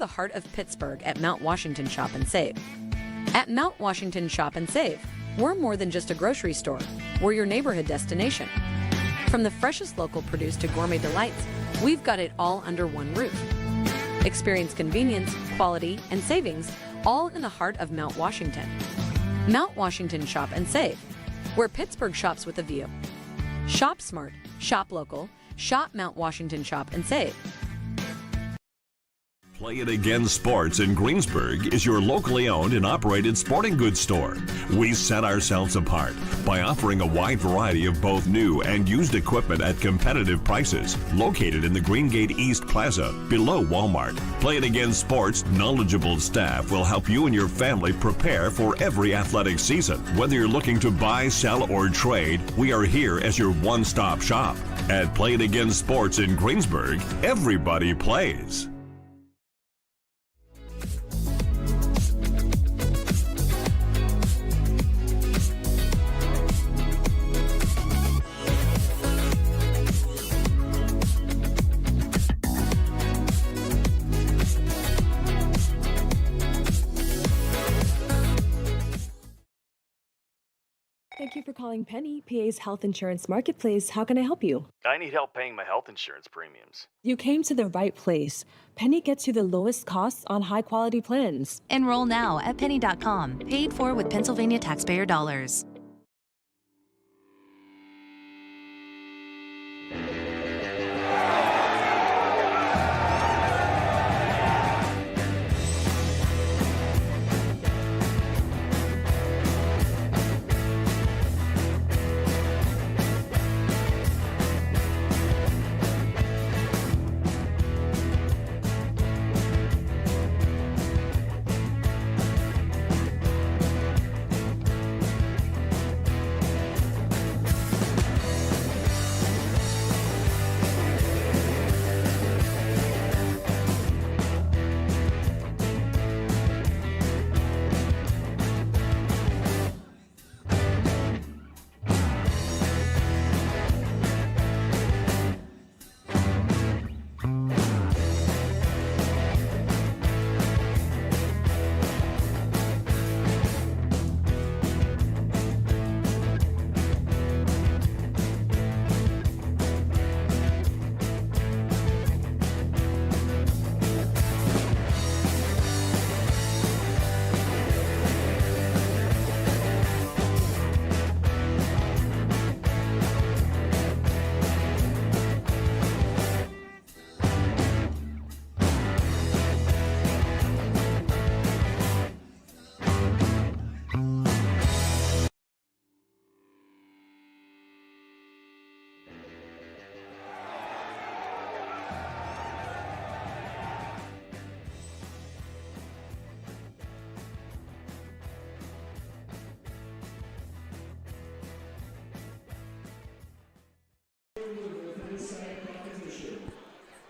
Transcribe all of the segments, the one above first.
heart of Pittsburgh at Mount Washington Shop and Save. At Mount Washington Shop and Save, we're more than just a grocery store. We're your neighborhood destination. From the freshest local produce to gourmet delights, we've got it all under one roof. Experience convenience, quality, and savings, all in the heart of Mount Washington. Mount Washington Shop and Save, where Pittsburgh shops with a view. Shop smart, shop local, shop Mount Washington Shop and Save. Play It Again Sports in Greensburg is your locally owned and operated sporting goods store. We set ourselves apart by offering a wide variety of both new and used equipment at competitive prices. Located in the Greengate East Plaza, below Walmart, Play It Again Sports' knowledgeable staff will help you and your family prepare for every athletic season. Whether you're looking to buy, sell, or trade, we are here as your one-stop shop. At Play It Again Sports in Greensburg, everybody plays. Thank you for calling Penny, PA's health insurance marketplace. How can I help you? I need help paying my health insurance premiums. You came to the right place. Penny gets you the lowest costs on high-quality plans. Enroll now at penny.com. Paid for with Pennsylvania taxpayer dollars.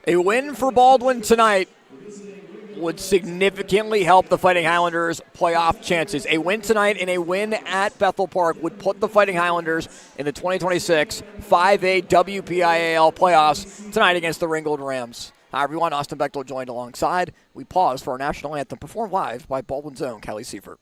A win for Baldwin tonight would significantly help the Fighting Highlanders' playoff chances. A win tonight and a win at Bethel Park would put the Fighting Highlanders in the 2026 5A WPIAL playoffs tonight against the Ringgold Rams. Hi, everyone. Austin Bechtel joined alongside. We pause for our national anthem performed live by Baldwin's own Kelly Seifert.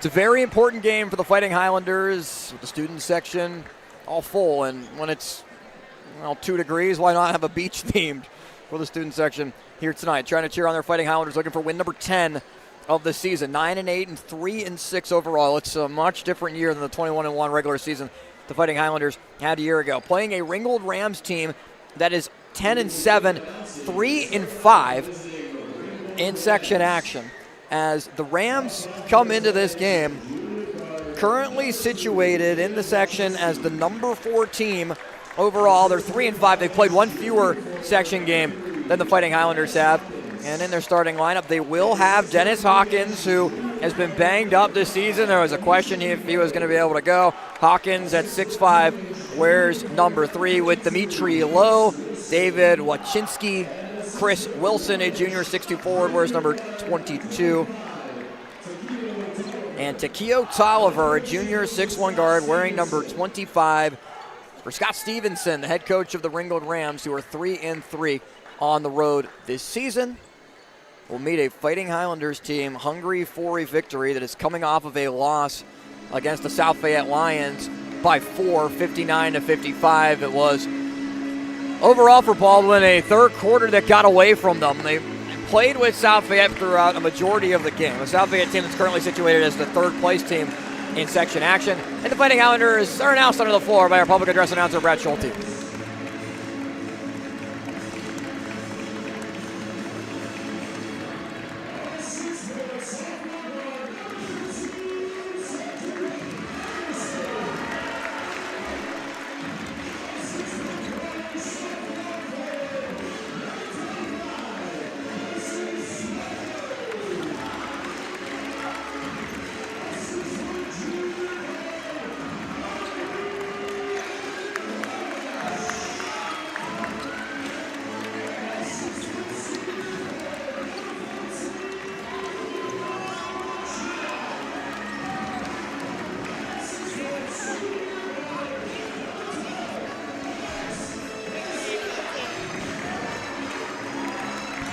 It's a very important game for the Fighting Highlanders, with the student section all full. And when it's 2 degrees, why not have a beach themed for the student section here tonight? Trying to cheer on their Fighting Highlanders, looking for win number 10 of the season. 9-8 and 3-6 overall. It's a much different year than the 21-1 regular season the Fighting Highlanders had a year ago. Playing a Ringgold Rams team that is 10-7, 3-5 in section action. As the Rams come into this game, currently situated in the section as the number 4 team overall. They're 3-5. They've played one fewer section game than the Fighting Highlanders have. And in their starting lineup, they will have Dennis Hawkins, who has been banged up this season. There was a question if he was going to be able to go. Hawkins at 6'5", wears number 3 with Dimitri Lowe, David Wachinski, Chris Wilson, a junior 6'2" forward, wears number 22. And Takeo Tolliver, a junior 6'1" guard, wearing number 25. For Scott Stevenson, the head coach of the Ringgold Rams, who are 3-3 on the road this season, will meet a Fighting Highlanders team hungry for a victory that is coming off of a loss against the South Fayette Lions by 4, 59-55. It was overall for Baldwin a third quarter that got away from them. They played with South Fayette throughout a majority of the game. The South Fayette team is currently situated as the third place team in section action. And the Fighting Highlanders are announced under the floor by our public address announcer, Brad Schulte.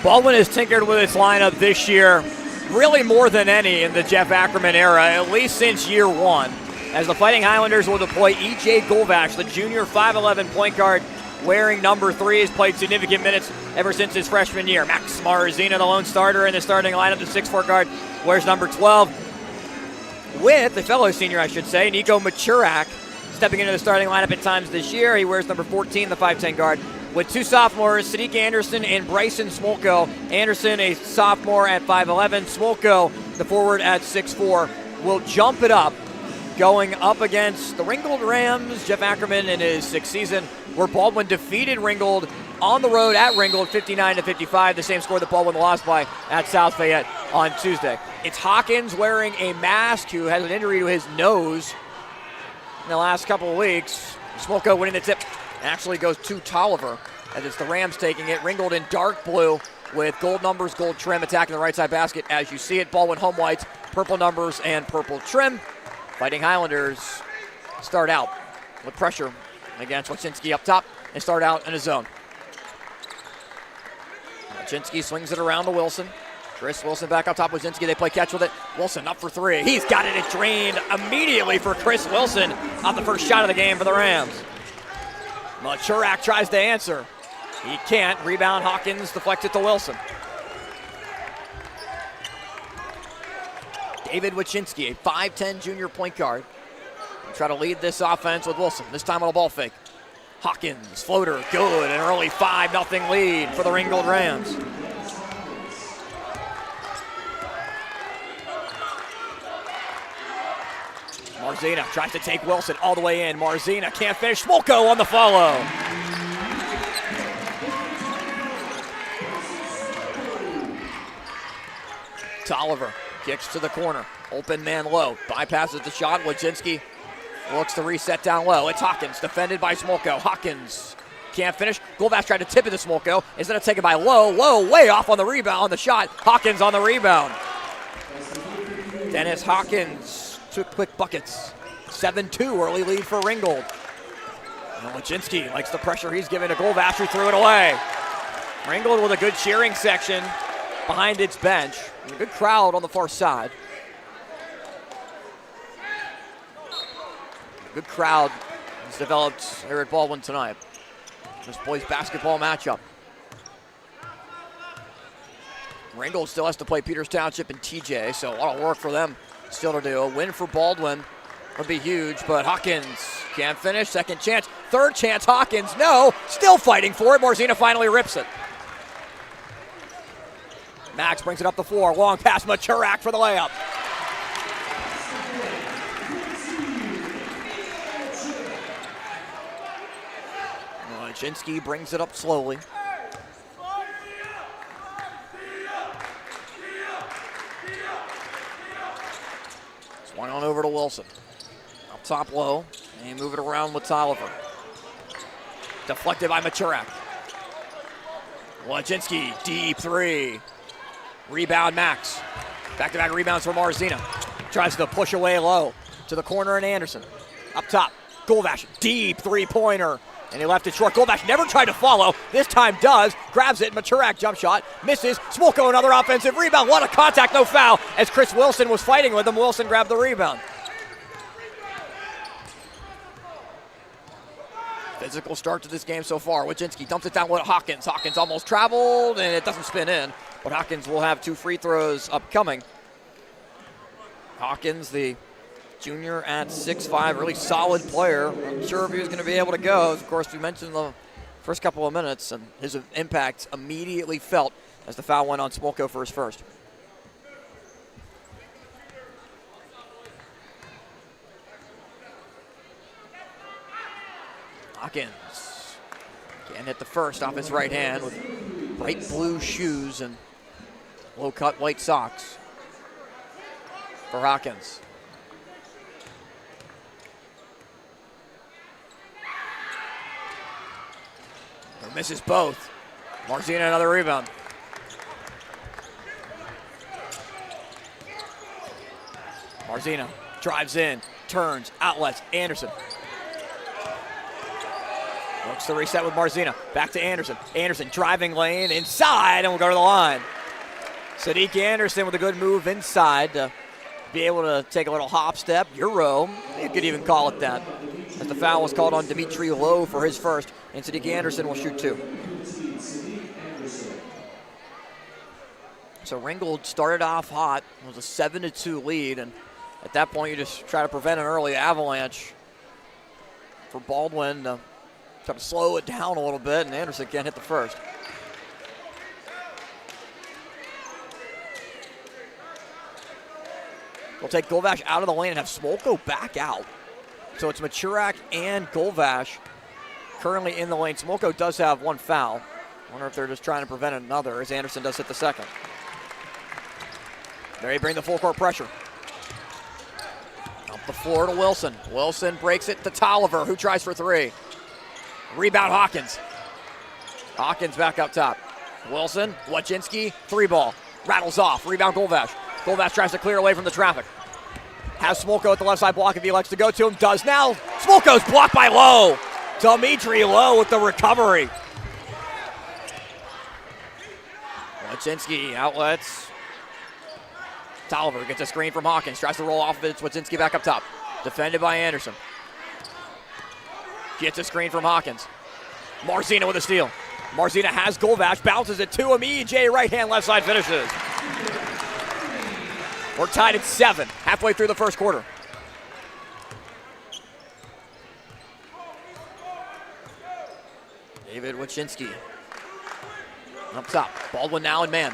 Baldwin has tinkered with its lineup this year, really more than any in the Jeff Ackerman era, at least since year one, as the Fighting Highlanders will deploy E.J. Golvash, the junior 5'11" point guard, wearing number 3, has played significant minutes ever since his freshman year. Max Marzina, the lone starter in the starting lineup, the 6'4" guard, wears number 12, with the fellow senior, I should say, Nico Machurak, stepping into the starting lineup at times this year. He wears number 14, the 5'10" guard, with 2 sophomores, Sadiq Anderson and Bryson Smolko. Anderson, a sophomore at 5'11". Smolko, the forward at 6'4", will jump it up, going up against the Ringgold Rams. Jeff Ackerman in his 6th season, where Baldwin defeated Ringgold on the road at Ringgold 59-55, the same score that Baldwin lost by at South Fayette on Tuesday. It's Hawkins wearing a mask, who has an injury to his nose in the last couple of weeks. Smolko winning the tip. Actually goes to Tolliver, as it's the Rams taking it. Ringgold in dark blue with gold numbers, gold trim, attacking the right side basket as you see it. Baldwin home whites, purple numbers and purple trim. Fighting Highlanders start out with pressure against Wachinski up top and start out in a zone. Wachinski swings it around to Wilson. Chris Wilson back up top. Wachinski, they play catch with it. Wilson up for 3. He's got it drained immediately for Chris Wilson on the first shot of the game for the Rams. Machurak tries to answer. He can't. Rebound, Hawkins deflects it to Wilson. David Wachinski, a 5'10" junior point guard. Try to lead this offense with Wilson. This time on a ball fake. Hawkins, floater, good. An early 5-0 lead for the Ringgold Rams. Marzina tries to take Wilson all the way in. Marzina can't finish. Smolko on the follow. Tolliver kicks to the corner. Open man low. Bypasses the shot. Wachinski looks to reset down low. It's Hawkins, defended by Smolko. Hawkins can't finish. Golvash tried to tip it to Smolko. Instead of taken by Lowe. Lowe way off on the rebound, on the shot. Hawkins on the rebound. Dennis Hawkins. 2 quick buckets. 7-2 early lead for Ringgold. And Wachinski likes the pressure he's giving to Golvash, who threw it away. Ringgold with a good cheering section behind its bench. A good crowd on the far side. Good crowd has developed here at Baldwin tonight. This boys basketball matchup. Ringgold still has to play Peters Township and TJ, so a lot of work for them still to do. A win for Baldwin would be huge, but Hawkins can't finish. Second chance, third chance, Hawkins, no, still fighting for it. Marzina finally rips it. Max brings it up the floor, long pass, Machurak for the layup. Wojcinski brings it up slowly. Swung on over to Wilson. Up top low, and move it around with Tolliver. Deflected by Machurak. Wojcinski, deep three. Rebound Max. Back-to-back rebounds for Marzina. Tries to push away low to the corner and Anderson. Up top, Golvash, deep three-pointer. And he left it short. Golvash never tried to follow. This time does. Grabs it. Machurak jump shot. Misses. Smolko another offensive rebound. What a contact, no foul. As Chris Wilson was fighting with him, Wilson grabbed the rebound. Physical start to this game so far. Wojcinski dumps it down with Hawkins. Hawkins almost traveled, and it doesn't spin in. But Hawkins will have 2 free throws upcoming. Hawkins, the junior at 6'5", really solid player. I'm sure if he was going to be able to go. Of course, we mentioned the first couple of minutes, and his impact immediately felt as the foul went on Smolko for his first. Hawkins can't hit the first off his right hand with bright blue shoes and low-cut white socks for Hawkins. Misses both. Marzina another rebound. Marzina drives in, turns, outlets, Anderson. Looks to reset with Marzina. Back to Anderson. Anderson driving lane inside and will go to the line. Sadiq Anderson with a good move inside to be able to take a little hop step. Euro, you could even call it that. As the foul was called on Dimitri Lowe for his first, and Sadiq Anderson will shoot 2. So Ringgold started off hot. It was a 7-2 lead, and at that point you just try to prevent an early avalanche for Baldwin. Try to slow it down a little bit, and Anderson can't hit the first. They'll take Golvash out of the lane and have Smolko back out. So it's Machurak and Golvash currently in the lane. Smolko does have 1 foul. I wonder if they're just trying to prevent another as Anderson does hit the second. There you bring the full court pressure. Up the floor to Wilson. Wilson breaks it to Tolliver, who tries for 3. Rebound Hawkins. Hawkins back up top. Wilson, Wojcinski, 3-ball. Rattles off. Rebound Golvash. Golvash tries to clear away from the traffic. Has Smolko at the left side block if he elects to go to him. Does now. Smolko's blocked by Lowe. Dimitri Lowe with the recovery. Wojcinski outlets. Tolliver gets a screen from Hawkins. Tries to roll off of it. It's Wojcinski back up top. Defended by Anderson. Gets a screen from Hawkins. Marzina with a steal. Marzina has Golvash. Bounces it to him. EJ right hand left side finishes. We're tied at 7, halfway through the first quarter. David Wojcinski. Up top, Baldwin now in man.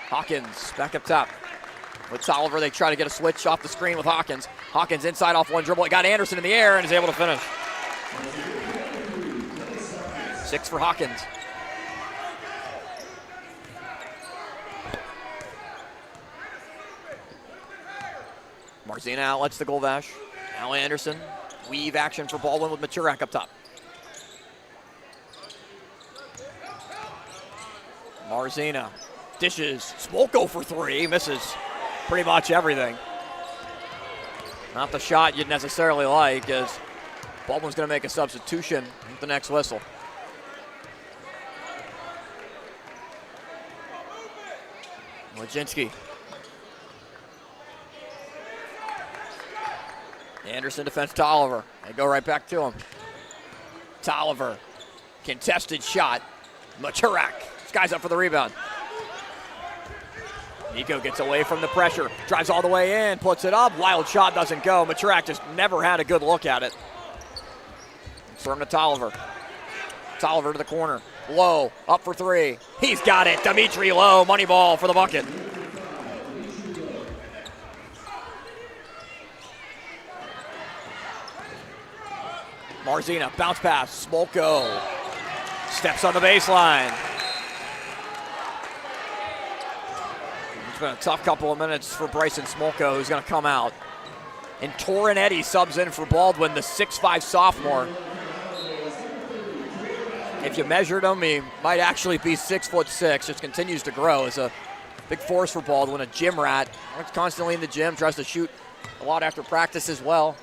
Hawkins back up top. With Tolliver, they try to get a switch off the screen with Hawkins. Hawkins inside off 1 dribble. It got Anderson in the air and is able to finish. 6 for Hawkins. Marzina outlets to Golvash. Now Anderson. Weave action for Baldwin with Machurak up top. Marzina dishes. Smolko for 3. Misses pretty much everything. Not the shot you'd necessarily like, as Baldwin's going to make a substitution with the next whistle. Wojcinski. Anderson defends Tolliver. They go right back to him. Tolliver, contested shot. Maturak, this guy's up for the rebound. Nico gets away from the pressure, drives all the way in, puts it up. Wild shot doesn't go. Maturak just never had a good look at it. Serve to Tolliver. Tolliver to the corner. Lowe, up for three. He's got it. Dimitri Lowe, money ball for the bucket. Marzina, bounce pass. Smolko steps on the baseline. It's been a tough couple of minutes for Bryson Smolko, who's going to come out. And Torrinetti subs in for Baldwin, the 6'5 sophomore. If you measured him, he might actually be 6'6". Just continues to grow as a big force for Baldwin, a gym rat. He's constantly in the gym, tries to shoot a lot after practice as well.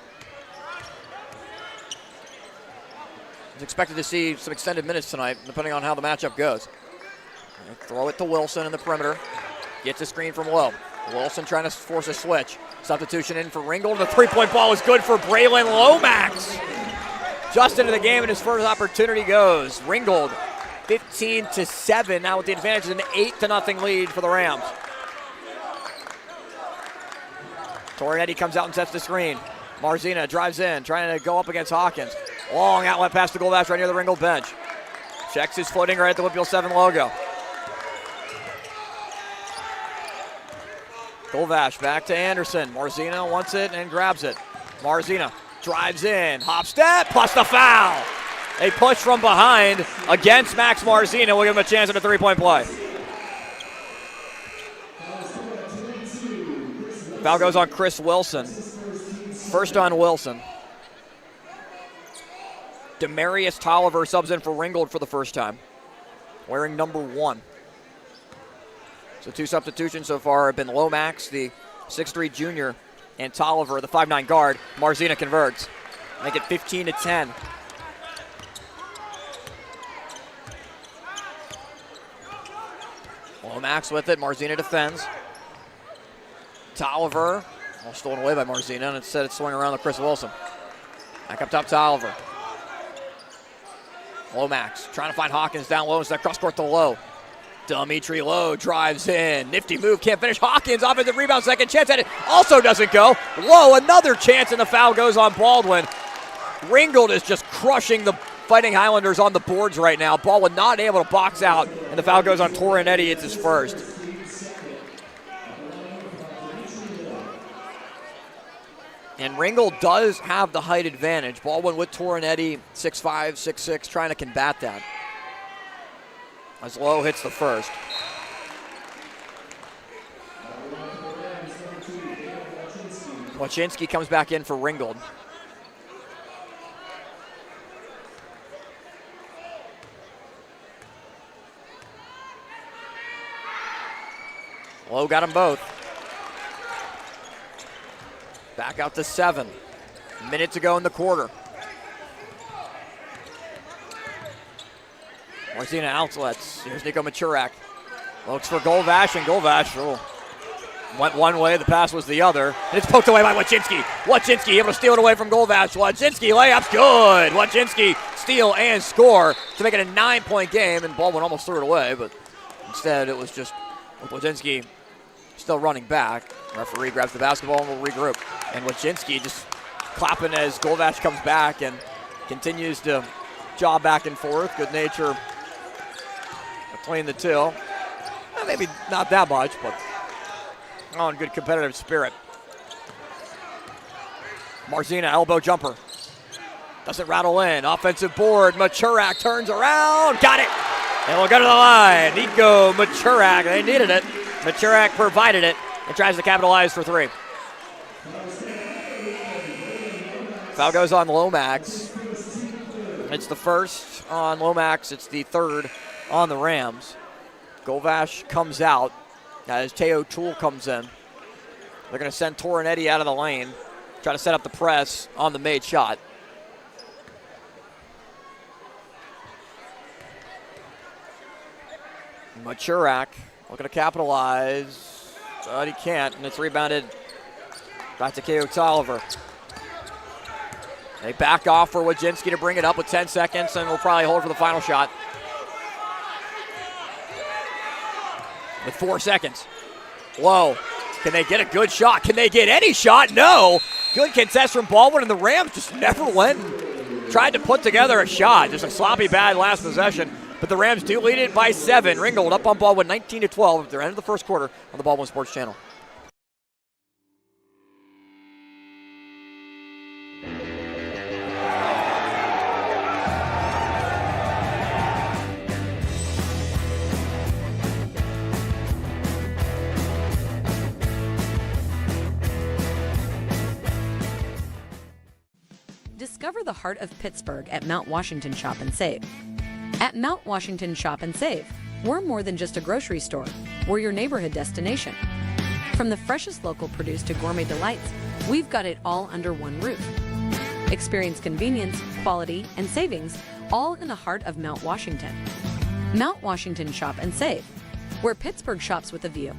He's expected to see some extended minutes tonight, depending on how the matchup goes. Throw it to Wilson in the perimeter. Gets a screen from Lowe. Wilson trying to force a switch. Substitution in for Ringgold. The three-point ball is good for Braylon Lomax. Just into the game, and his first opportunity goes. Ringgold, 15-7. Now with the advantage, an 8-0 lead for the Rams. Torrinetti comes out and sets the screen. Marzina drives in, trying to go up against Hawkins. Long outlet pass to Goldash right near the Ringgold bench. Checks his footing right at the WPIAL 7 logo. Goldash back to Anderson. Marzina wants it and grabs it. Marzina drives in, hop step, plus the foul. A push from behind against Max Marzina will give him a chance at a three-point play. Foul goes on Chris Wilson. First on Wilson. Demarius Tolliver subs in for Ringgold for the first time, wearing number 1. So 2 substitutions so far have been Lomax, the 6'3 junior, and Tolliver, the 5'9 guard. Marzina converts. Make it 15-10. Lomax with it. Marzina defends. Tolliver, all stolen away by Marzina, and instead it's swung around to Chris Wilson. Back up top, Tolliver. Lomax trying to find Hawkins down low. It's that cross court to Lowe. Dimitri Lowe drives in. Nifty move, can't finish. Hawkins offensive rebound, second chance at it. Also doesn't go. Lowe, another chance, and the foul goes on Baldwin. Ringgold is just crushing the Fighting Highlanders on the boards right now. Baldwin not able to box out, and the foul goes on Torrinetti. It's his first. And Ringgold does have the height advantage. Baldwin with Torrinetti, 6'5", 6'6", trying to combat that. As Lowe hits the first. Wachinski comes back in for Ringgold. Lowe got them both. Back out to 7. Minute to go in the quarter. Marzina outlets. Here's Nico Maturak. Looks for Goldash, and Goldash went one way, the pass was the other. And it's poked away by Wachinski. Wachinski able to steal it away from Goldash. Wachinski layup's good. Wachinski steal and score to make it a 9-point game, and Baldwin almost threw it away, but instead it was just Wachinski still running back. Referee grabs the basketball and will regroup. And Wachinski just clapping as Goldash comes back and continues to jaw back and forth. Good nature between the two. Maybe not that much, but on good competitive spirit. Marzina, elbow jumper. Doesn't rattle in. Offensive board. Maturak turns around. Got it. And we'll go to the line. Nico Maturak. They needed it. Maturak provided it and tries to capitalize for 3. Foul goes on Lomax. It's the first on Lomax. It's the 3rd on the Rams. Goldash comes out as Teo Toole comes in. They're going to send Torrinetti out of the lane, try to set up the press on the made shot. Maturak looking to capitalize, but he can't, and it's rebounded back to K.O. Tolliver. They back off for Wojcinski to bring it up with 10 seconds, and we'll probably hold for the final shot. With 4 seconds. Low. Can they get a good shot? Can they get any shot? No. Good contest from Baldwin, and the Rams just never went and tried to put together a shot. Just a sloppy, bad last possession. But the Rams do lead it by 7. Ringgold up on Baldwin 19-12 at the end of the first quarter on the Baldwin Sports Channel. Discover the heart of Pittsburgh at Mount Washington Shop and Save. At Mount Washington Shop and Save, we're more than just a grocery store. We're your neighborhood destination. From the freshest local produce to gourmet delights, we've got it all under one roof. Experience convenience, quality, and savings, all in the heart of Mount Washington. Mount Washington Shop and Save, where Pittsburgh shops with a view.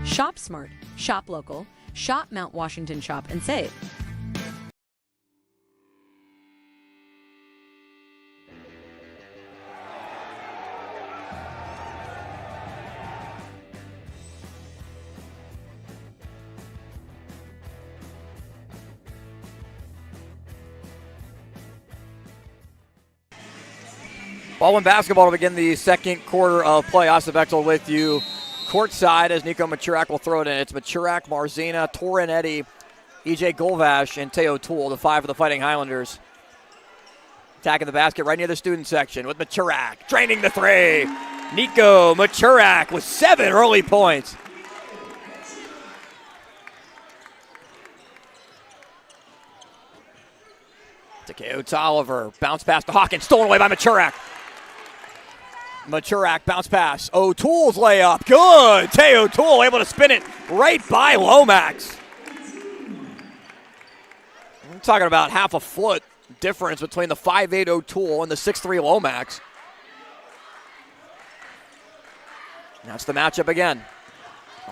Shop smart, shop local, shop Mount Washington Shop and Save. Baldwin basketball to begin the second quarter of play. Asa Bechtel with you courtside as Nico Machurak will throw it in. It's Machurak, Marzina, Torin-Eddy, EJ Golvash, and Teo Toole, the 5 for the Fighting Highlanders. Attacking the basket right near the student section with Machurak, draining the 3. Nico Machurak with 7 early points. Takeo Tolliver, bounce pass to Hawkins, stolen away by Machurak. Machurak, bounce pass. O'Toole's layup. Good. Teo Toole able to spin it right by Lomax. I'm talking about half a foot difference between the 5'8 O'Toole and the 6'3 Lomax. That's the matchup again.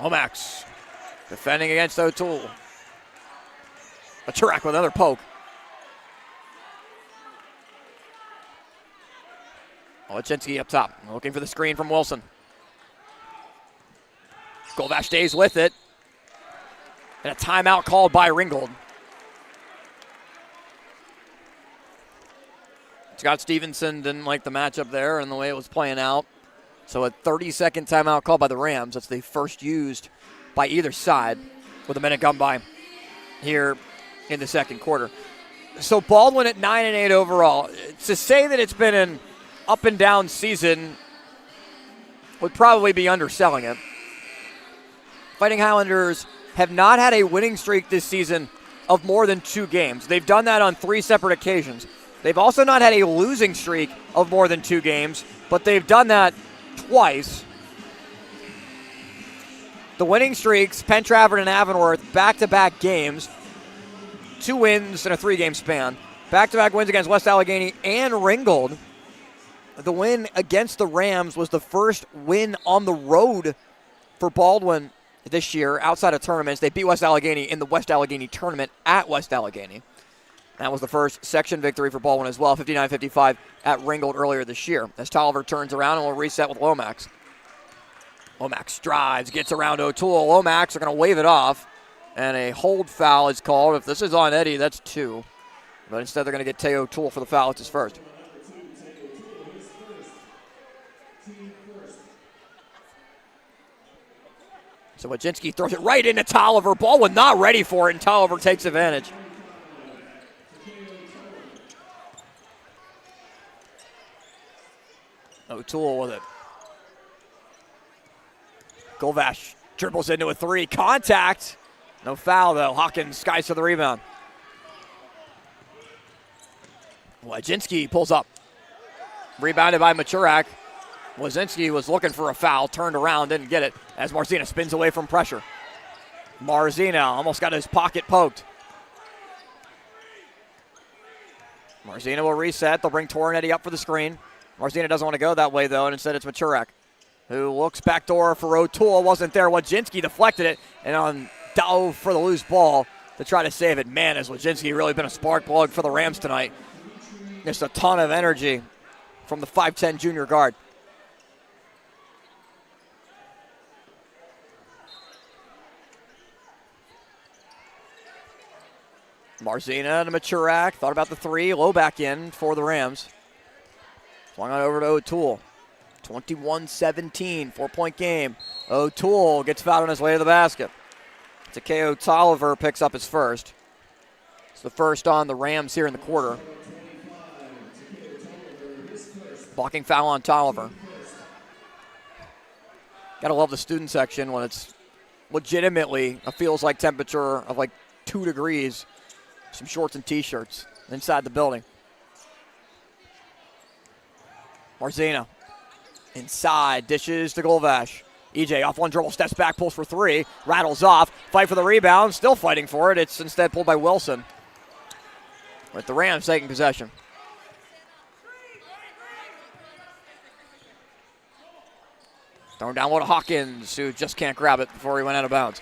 Lomax defending against O'Toole. Machurak with another poke. Wojcinski up top, looking for the screen from Wilson. Golvash stays with it. And a timeout called by Ringgold. Scott Stevenson didn't like the matchup there and the way it was playing out. So a 30-second timeout called by the Rams. That's the first used by either side with a minute gone by here in the second quarter. So Baldwin at 9-8 overall. To say that it's been an up and down season would probably be underselling it. Fighting Highlanders have not had a winning streak this season of more than 2 games. They've done that on 3 separate occasions. They've also not had a losing streak of more than 2 games, but they've done that twice. The winning streaks, Penn Trafford and Avonworth, back-to-back games, 2 wins in a 3-game span. Back-to-back wins against West Allegheny and Ringgold. The win against the Rams was the first win on the road for Baldwin this year outside of tournaments. They beat West Allegheny in the West Allegheny tournament at West Allegheny. That was the first section victory for Baldwin as well, 59-55 at Ringgold earlier this year. As Tolliver turns around and will reset with Lomax. Lomax drives, gets around O'Toole. Lomax are going to wave it off, and a hold foul is called. If this is on Eddy, that's 2. But instead they're going to get Teo Toole for the foul. It's his first. So Wojcinski throws it right into Tolliver. Baldwin not ready for it, and Tolliver takes advantage. O'Toole with it. Golvash dribbles into a 3. Contact. No foul, though. Hawkins skies for the rebound. Wojcinski pulls up. Rebounded by Machurak. Wojcinski was looking for a foul, turned around, didn't get it, as Marzina spins away from pressure. Marzina almost got his pocket poked. Marzina will reset. They'll bring Torin-Eddy up for the screen. Marzina doesn't want to go that way, though, and instead it's Machurak, who looks backdoor for O'Toole. Wasn't there. Wojcinski deflected it, and on dove for the loose ball to try to save it. Man, has Wojcinski really been a spark plug for the Rams tonight. Just a ton of energy from the 5'10 junior guard. Marzina to Maturak. Thought about the three. Low back in for the Rams. Swung on over to O'Toole. 21-17, 4-point game. O'Toole gets fouled on his way to the basket. Takeo Tolliver picks up his first. It's the first on the Rams here in the quarter. Blocking foul on Tolliver. Gotta love the student section when it's legitimately a feels-like temperature of like 2 degrees. Some shorts and T-shirts inside the building. Marzina inside, dishes to Golvash. EJ off one dribble, steps back, pulls for three, rattles off, fight for the rebound, still fighting for it. It's instead pulled by Wilson. With the Rams taking possession. Throwing down one to Hawkins, who just can't grab it before he went out of bounds.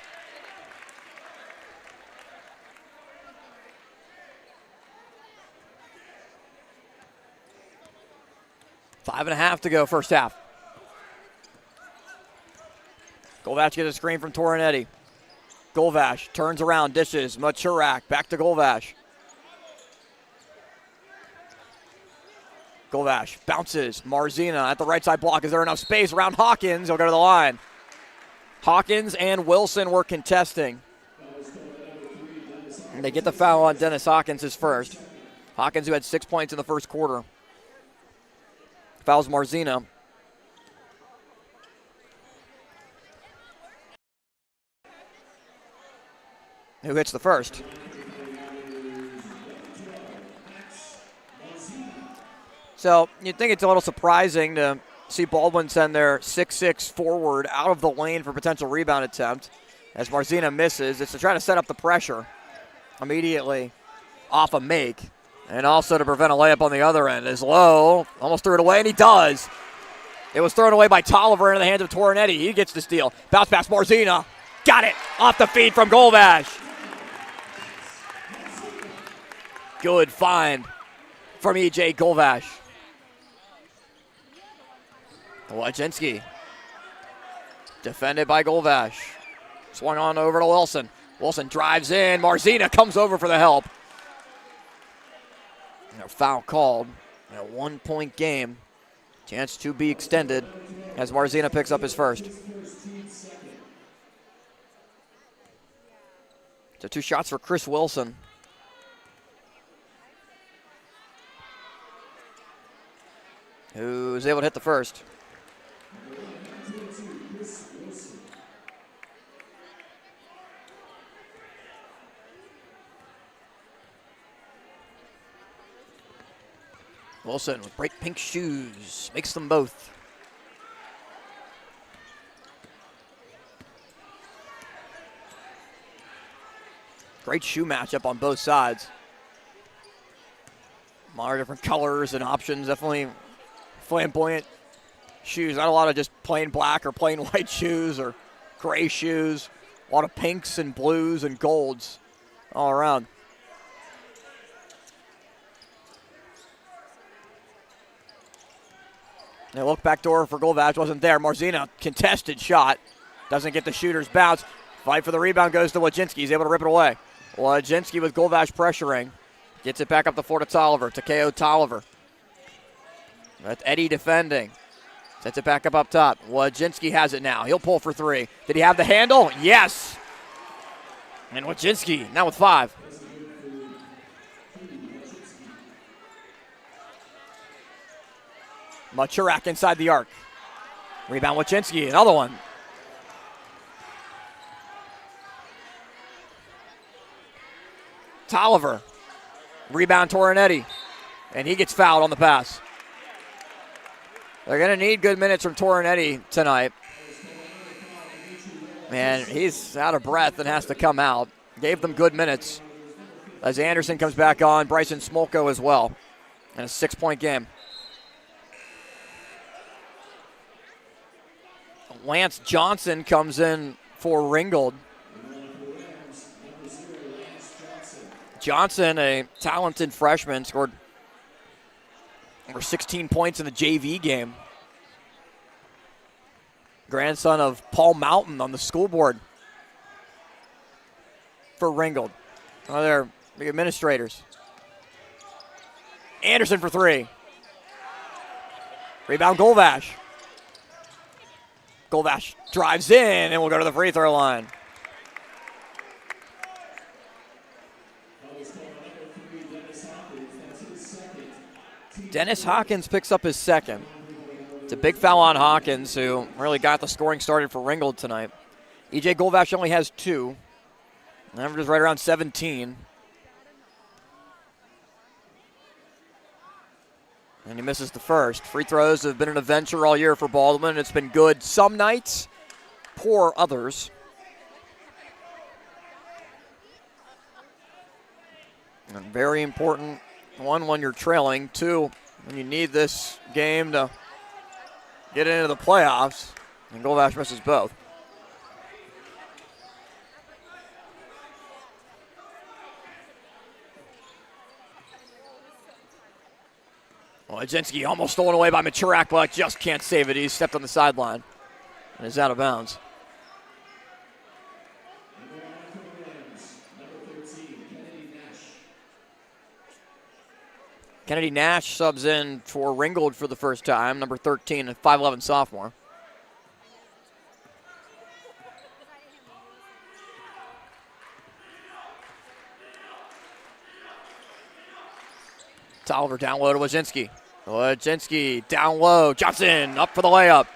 Five and a half to go first half. Golvash gets a screen from Torrinetti. Golvash turns around, dishes. Maturak back to Golvash. Golvash bounces. Marzina at the right side block. Is there enough space around Hawkins? He'll go to the line. Hawkins and Wilson were contesting. And they get the foul on Dennis Hawkins, his first. Hawkins, who had 6 points in the first quarter. Fouls Marzina. Who hits the first? So you'd think it's a little surprising to see Baldwin send their 6'6 forward out of the lane for potential rebound attempt as Marzina misses. It's to try to set up the pressure immediately off a make. And also to prevent a layup on the other end. Is Lowe almost threw it away, and he does. It was thrown away by Tolliver into the hands of Torrinetti. He gets the steal. Bounce pass, Marzina. Got it. Off the feed from Golvash. Good find from E.J. Golvash. Wojcinski. Defended by Golvash. Swung on over to Wilson. Wilson drives in. Marzina comes over for the help. A foul called in a 1-point game. Chance to be extended as Marzina picks up his first. So 2 shots for Chris Wilson. Who's able to hit the first. Wilson with bright pink shoes, makes them both. Great shoe matchup on both sides. A lot of different colors and options, definitely flamboyant shoes. Not a lot of just plain black or plain white shoes or gray shoes. A lot of pinks and blues and golds all around. They look back door for Golvash, wasn't there. Marzina, contested shot. Doesn't get the shooter's bounce. Fight for the rebound goes to Wojcinski. He's able to rip it away. Wojcinski with Golvash pressuring. Gets it back up the floor to Tolliver. Takeo Tolliver. That's Eddie defending. Sets it back up top. Wojcinski has it now. He'll pull for three. Did he have the handle? Yes. And Wojcinski now with 5. Maturak inside the arc. Rebound Wojcinski, another one. Tolliver. Rebound Torrinetti. And he gets fouled on the pass. They're going to need good minutes from Torrinetti tonight. Man, he's out of breath and has to come out. Gave them good minutes. As Anderson comes back on, Bryson Smolko as well. In a 6-point game. Lance Johnson comes in for Ringgold. Johnson, a talented freshman, scored over 16 points in the JV game. Grandson of Paul Mountain on the school board for Ringgold. Oh, they're the administrators. Anderson for three. Rebound, Golvash. Golvash drives in and will go to the free throw line. Dennis Hawkins picks up his second. It's a big foul on Hawkins, who really got the scoring started for Ringgold tonight. E.J. Golvash only has 2. Averages right around 17. And he misses the first. Free throws have been an adventure all year for Baldwin. It's been good some nights, poor others. And very important, 1, when you're trailing. 2, when you need this game to get into the playoffs. And Golvash misses both. Wojcinski almost stolen away by Machurak, but just can't save it. He stepped on the sideline and is out of bounds. Kennedy Nash subs in for Ringgold for the first time, number 13, a 5'11 sophomore. It's Oliver down low to Wojcinski. Wojcinski down low. Johnson up for the layup.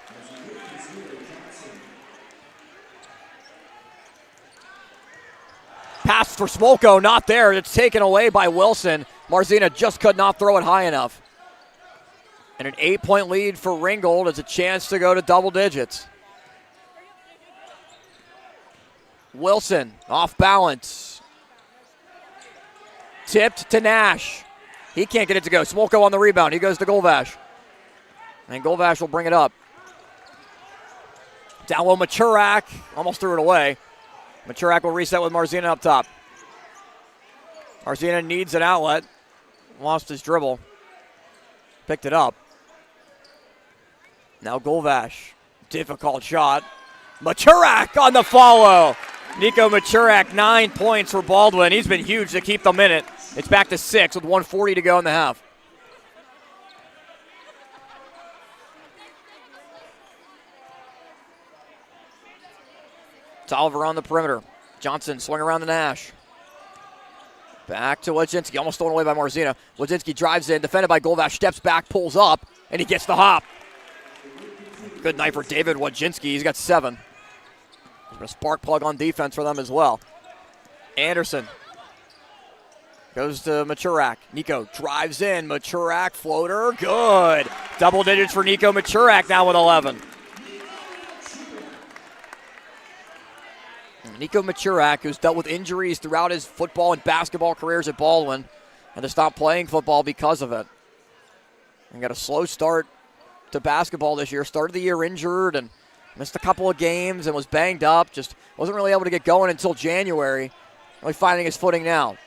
Pass for Smolko, not there. It's taken away by Wilson. Marzina just could not throw it high enough. And an 8-point lead for Ringgold is a chance to go to double digits. Wilson off balance. Tipped to Nash. He can't get it to go. Smolko on the rebound. He goes to Golvash. And Golvash will bring it up. Down low, Machurak. Almost threw it away. Machurak will reset with Marzina up top. Marzina needs an outlet. Lost his dribble. Picked it up. Now Golvash. Difficult shot. Machurak on the follow. Nico Machurak, 9 points for Baldwin. He's been huge to keep them in it. It's back to 6 with 1:40 to go in the half. It's Oliver on the perimeter. Johnson swing around the Nash. Back to Wojcinski, almost thrown away by Marzina. Wojcinski drives in, defended by Golvash, steps back, pulls up, and he gets the hop. Good night for David Wojcinski. He's got 7. There's been a spark plug on defense for them as well. Anderson goes to Machurak. Nico drives in. Machurak floater. Good. Double digits for Nico Machurak now with 11. Nico Machurak, who's dealt with injuries throughout his football and basketball careers at Baldwin, and to stop playing football because of it. And got a slow start to basketball this year. Started the year injured and missed a couple of games and was banged up. Just wasn't really able to get going until January. Really finding his footing now.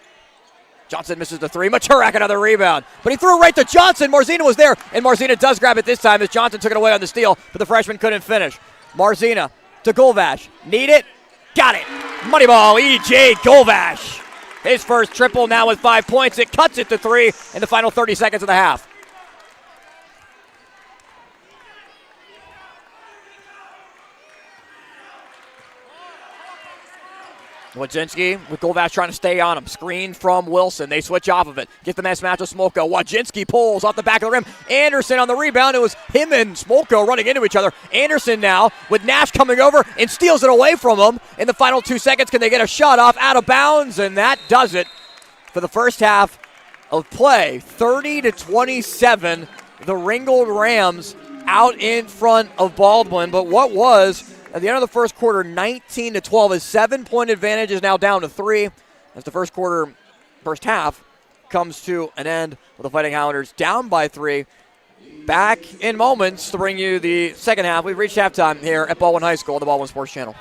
Johnson misses the 3. Machurak another rebound. But he threw it right to Johnson. Marzina was there, and Marzina does grab it this time as Johnson took it away on the steal, but the freshman couldn't finish. Marzina to Golvash. Need it? Got it. Money ball, E.J. Golvash. His first triple now with 5 points. It cuts it to 3 in the final 30 seconds of the half. Wojcinski with Golvash trying to stay on him. Screen from Wilson. They switch off of it. Get the nice match with Smolko. Wojcinski pulls off the back of the rim. Anderson on the rebound. It was him and Smolko running into each other. Anderson now with Nash coming over and steals it away from him. In the final 2 seconds, can they get a shot off out of bounds? And that does it for the first half of play. 30-27. The Ringgold Rams out in front of Baldwin. But what was, at the end of the first quarter, 19-12. A 7-point advantage is now down to 3 as the first half comes to an end with the Fighting Highlanders down by 3. Back in moments to bring you the second half. We've reached halftime here at Baldwin High School on the Baldwin Sports Channel.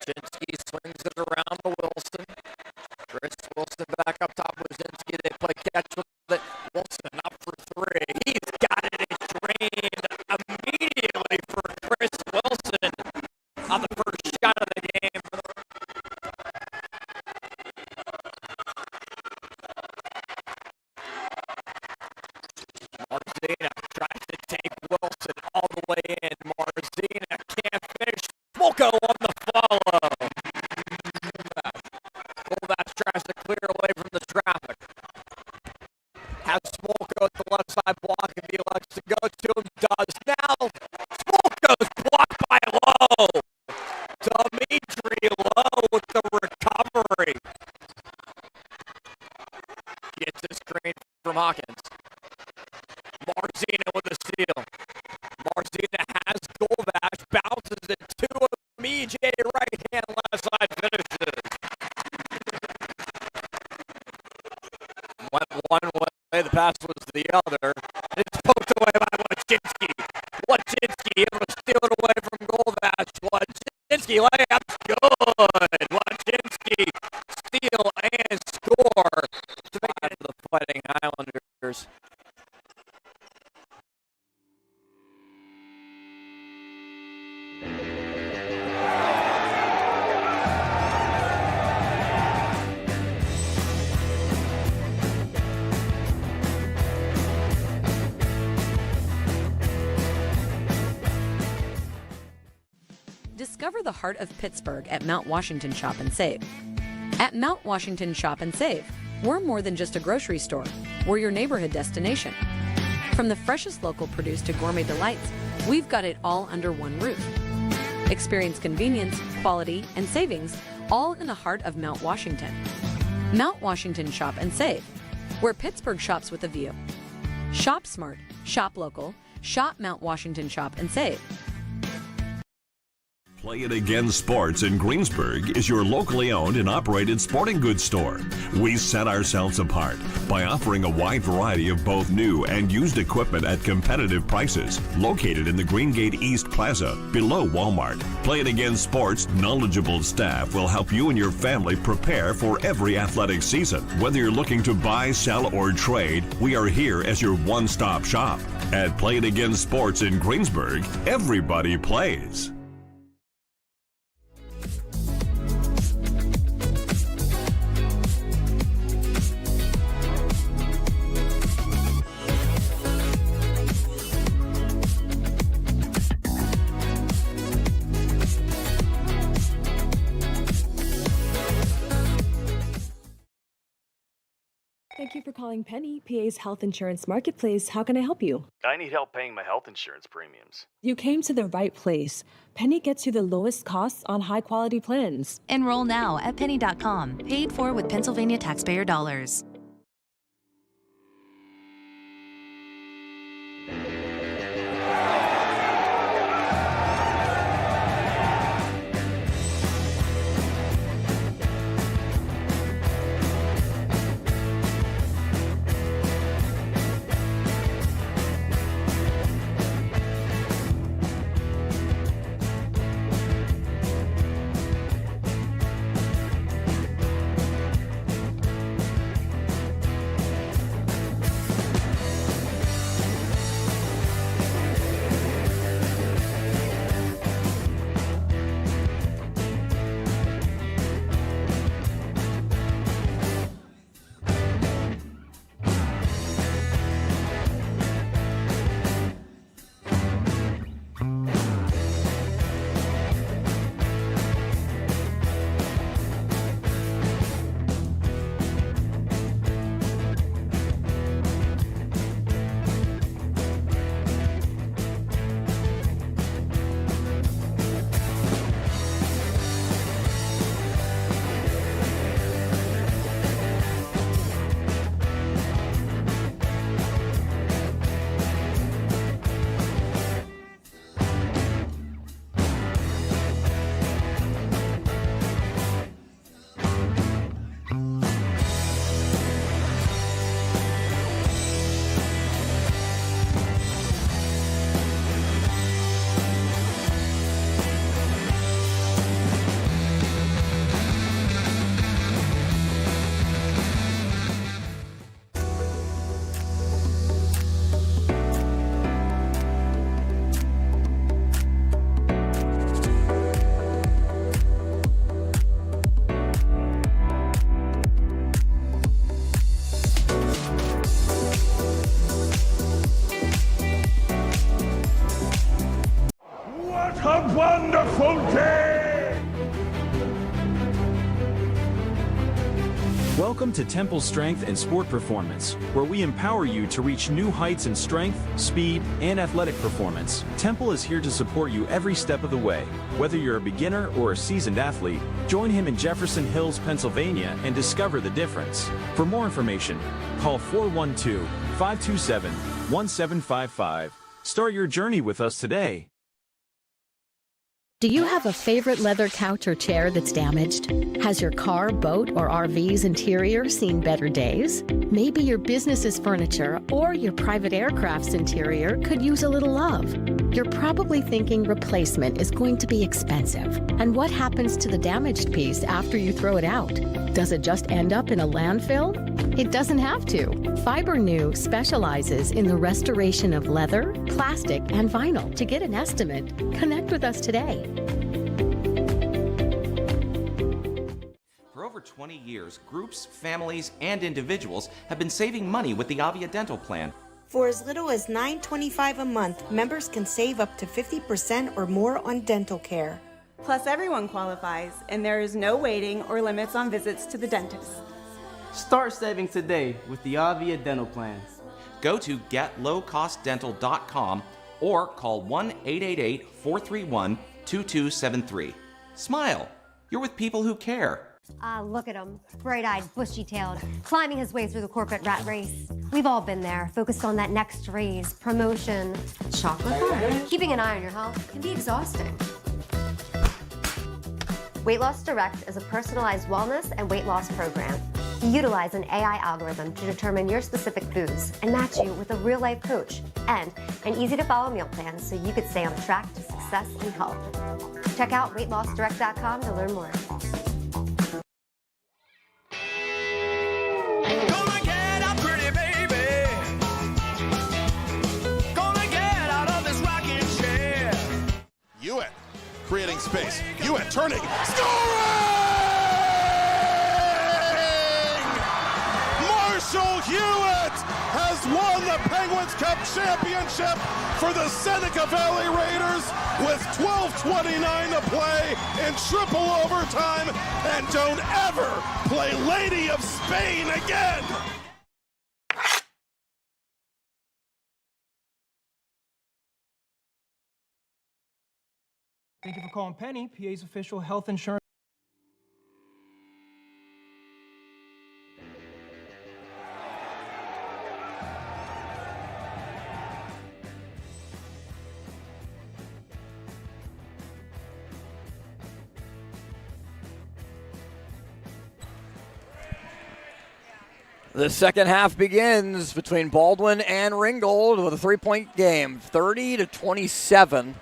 Wojcinski swings it around to Wilson. Chris Wilson back up top. Wojcinski, they play catch with it. Wilson up for three. He's got it. It's drained immediately for Chris Wilson on the first shot of the game. Marzina tries to take Wilson all the way in. Marzina can't finish. Smolko on the follow. Kovac tries to clear away from the traffic. Has Smolko at the left side block if he elects to go to him. Does now. Smolko's blocked by Lowe. Dimitri Lowe with the recovery. Gets the screen from Hawkins. Marzina with the steal. Marzina has Kovac, bounces it to him. EJ right hand, left side finishes. Went one way, the pass was the other. It's poked away by Wojcinski. Wojcinski able to steal it away from Kovac. Wojcinski layup's good. Wojcinski steal and score to make it the Fighting Highlanders. Discover the heart of Pittsburgh at Mount Washington Shop and Save. At Mount Washington Shop and Save, we're more than just a grocery store. We're your neighborhood destination. From the freshest local produce to gourmet delights, we've got it all under one roof. Experience convenience, quality, and savings, all in the heart of Mount Washington. Mount Washington Shop and Save, where Pittsburgh shops with a view. Shop smart, shop local, shop Mount Washington Shop and Save. Play It Again Sports in Greensburg is your locally owned and operated sporting goods store. We set ourselves apart by offering a wide variety of both new and used equipment at competitive prices. Located in the Greengate East Plaza, below Walmart. Play It Again Sports' knowledgeable staff will help you and your family prepare for every athletic season. Whether you're looking to buy, sell, or trade, we are here as your one-stop shop. At Play It Again Sports in Greensburg, everybody plays. Thank you for calling Penny, PA's health insurance marketplace. How can I help you? I need help paying my health insurance premiums. You came to the right place. Penny gets you the lowest costs on high-quality plans. Enroll now at penny.com. Paid for with Pennsylvania taxpayer dollars. a wonderful day! Welcome to Temple Strength and Sport Performance, where we empower you to reach new heights in strength, speed, and athletic performance. Temple is here to support you every step of the way. Whether you're a beginner or a seasoned athlete, join him in Jefferson Hills, Pennsylvania, and discover the difference. For more information, call 412-527-1755. Start your journey with us today. Do you have a favorite leather couch or chair that's damaged? Has your car, boat, or RV's interior seen better days? Maybe your business's furniture or your private aircraft's interior could use a little love. You're probably thinking replacement is going to be expensive. And what happens to the damaged piece after you throw it out? Does it just end up in a landfill? It doesn't have to. FiberNew specializes in the restoration of leather, plastic, and vinyl. To get an estimate, connect with us today. For over 20 years, groups, families, and individuals have been saving money with the Avia Dental Plan. For as little as $9.25 a month, members can save up to 50% or more on dental care. Plus, everyone qualifies, and there is no waiting or limits on visits to the dentist. Start saving today with the Avia Dental Plan. Go to getlowcostdental.com or call 1-888-431-2273. Smile. You're with people who care. Look at him, bright-eyed, bushy-tailed, climbing his way through the corporate rat race. We've all been there, focused on that next raise, promotion, chocolate bar. Keeping an eye on your health can be exhausting. Weight Loss Direct is a personalized wellness and weight loss program. We utilize an AI algorithm to determine your specific foods and match you with a real-life coach and an easy-to-follow meal plan so you could stay on track to success and health. Check out weightlossdirect.com to learn more. Hewitt creating space. Hewitt turning. Scoring! Marshall Hewitt has won the Penguins Cup championship for the Seneca Valley Raiders with 12:29 to play in triple overtime. And don't ever play Lady of Spain again. Thank you for calling Penny, PA's official health insurance. The second half begins between Baldwin and Ringgold with a 3-point game, 30-27.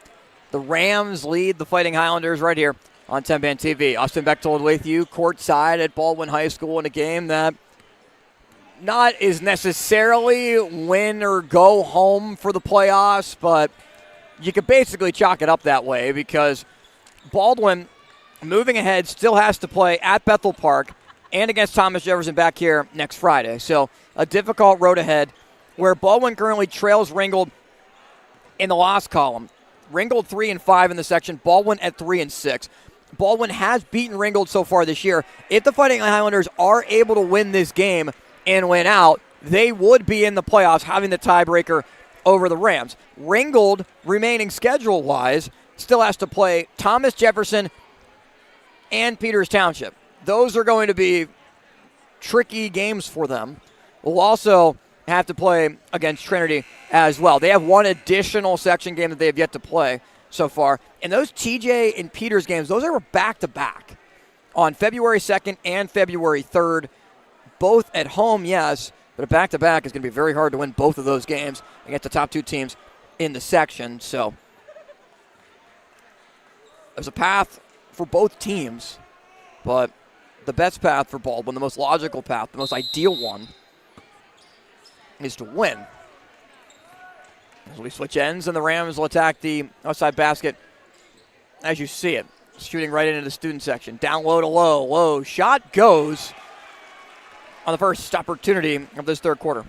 The Rams lead the Fighting Highlanders right here on TenbandTV. Austin Bechtold with you courtside at Baldwin High School in a game that not is necessarily win or go home for the playoffs, but you could basically chalk it up that way because Baldwin, moving ahead, still has to play at Bethel Park and against Thomas Jefferson back here next Friday. So a difficult road ahead where Baldwin currently trails Ringgold in the loss column. Ringgold 3-5 in the section, Baldwin at 3-6. Baldwin has beaten Ringgold so far this year. If the Fighting Highlanders are able to win this game and win out, they would be in the playoffs, having the tiebreaker over the Rams. Ringgold, remaining schedule-wise, still has to play Thomas Jefferson and Peters Township. Those are going to be tricky games for them. We'll also have to play against Trinity as well. They have one additional section game that they have yet to play so far. And those TJ and Peters games, those are back-to-back on February 2nd and February 3rd. Both at home, yes, but a back-to-back is going to be very hard to win both of those games against the top two teams in the section. So there's a path for both teams, but the best path for Baldwin, the most logical path, the most ideal one, is to win. As we switch ends, and the Rams will attack the outside basket as you see it. Shooting right into the student section. Down low to low. Low shot goes on the first opportunity of this third quarter.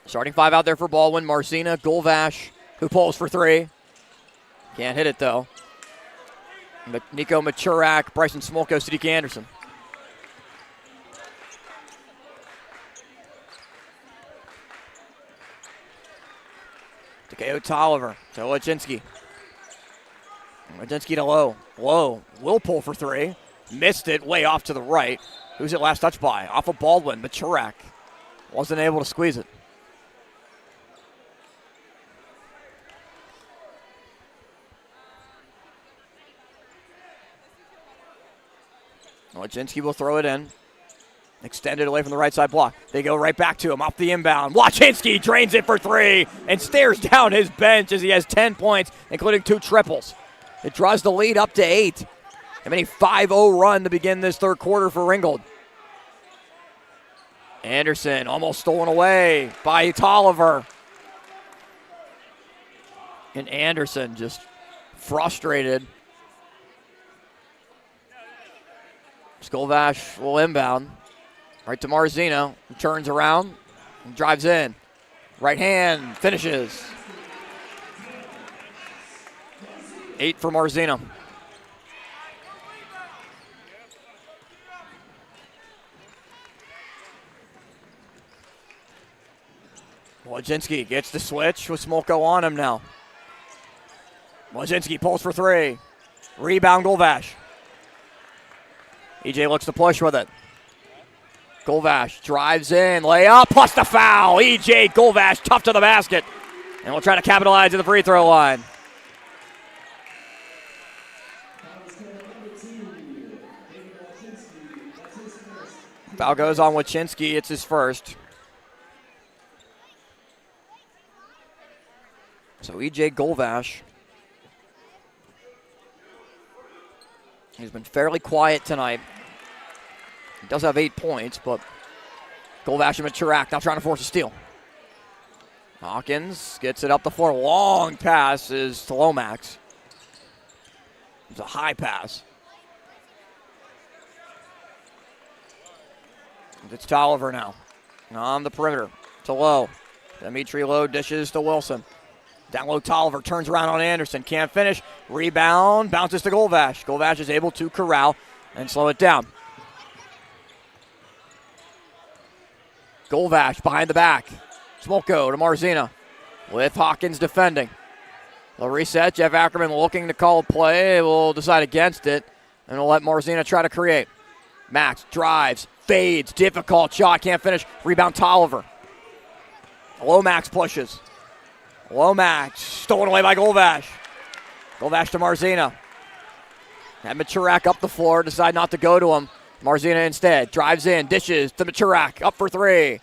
Starting five out there for Baldwin. Marzina, Golvash, who pulls for three. Can't hit it, though. Nico Machurak, Bryson Smolko, Siddiq Anderson. Takeo Tolliver to Wojcinski. Wojcinski to Lowe. Lowe will pull for three. Missed it way off to the right. Who's it last touch by? Off of Baldwin. Machurak wasn't able to squeeze it. Wojcinski will throw it in. Extended away from the right side block. They go right back to him off the inbound. Wojcinski drains it for three and stares down his bench as he has 10 points, including 2 triples. It draws the lead up to 8. A mini 5-0 run to begin this third quarter for Ringgold. Anderson almost stolen away by Tolliver. And Anderson just frustrated. Golvash will inbound. Right to Marzino, who turns around and drives in. Right hand, finishes. 8 for Marzino. Wojcinski gets the switch with Smolko on him now. Wojcinski pulls for three. Rebound, Golvash. EJ looks to push with it. Golvash drives in, layup, plus the foul. EJ Golvash, tough to the basket. And we'll try to capitalize at the free throw line. Foul goes on Wojcinski, it's his first. So EJ Golvash. He's been fairly quiet tonight. He does have 8 points, but Golvash and Machurak now trying to force a steal. Hawkins gets it up the floor. Long pass is to Lomax. It's a high pass. It's Tolliver now. On the perimeter to Lowe. Dimitri Lowe dishes to Wilson. Down low, Tolliver turns around on Anderson. Can't finish. Rebound. Bounces to Golvash. Golvash is able to corral and slow it down. Golvash behind the back. Smolko to Marzina with Hawkins defending. The reset. Jeff Ackerman looking to call a play. Will decide against it. And will let Marzina try to create. Max drives. Fades. Difficult shot. Can't finish. Rebound Tolliver. Lomax pushes. Lomax stolen away by Golvash. Golvash to Marzina. Had Machurak up the floor. Decide not to go to him. Marzina instead drives in, dishes to Machurak, up for three.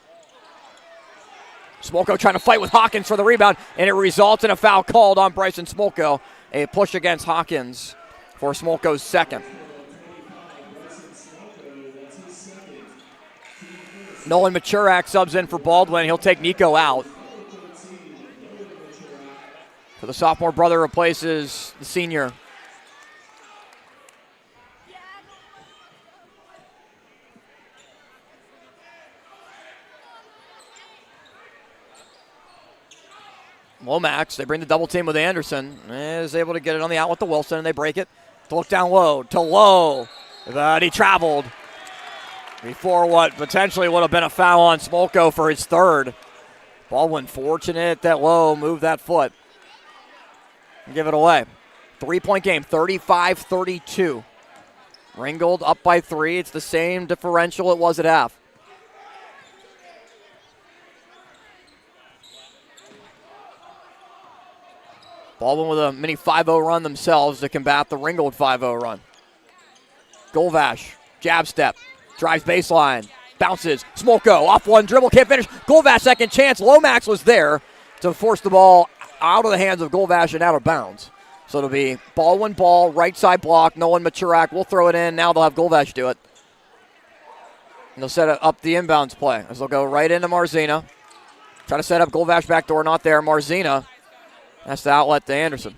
Smolko trying to fight with Hawkins for the rebound, and it results in a foul called on Bryson Smolko. A push against Hawkins for Smolko's second. Nolan Machurak subs in for Baldwin. He'll take Nico out. So the sophomore brother replaces the senior. Lomax, they bring the double team with Anderson. Is able to get it on the out with the Wilson, and they break it. To look down low, to Lowe. But he traveled before what potentially would have been a foul on Smolko for his third. Baldwin fortunate that Lowe moved that foot. And give it away. 3-point game, 35-32. Ringgold up by 3. It's the same differential it was at half. Baldwin with a mini 5-0 run themselves to combat the Ringgold 5-0 run. Golvash, jab step, drives baseline, bounces. Smolko off one dribble, can't finish. Golvash second chance. Lomax was there to force the ball out of the hands of Golvash and out of bounds. So it'll be Baldwin ball, right side block. Nolan Machurak will throw it in. Now they'll have Golvash do it. And they'll set up the inbounds play as they'll go right into Marzina. Try to set up Golvash backdoor, not there. Marzina. That's the outlet to Anderson.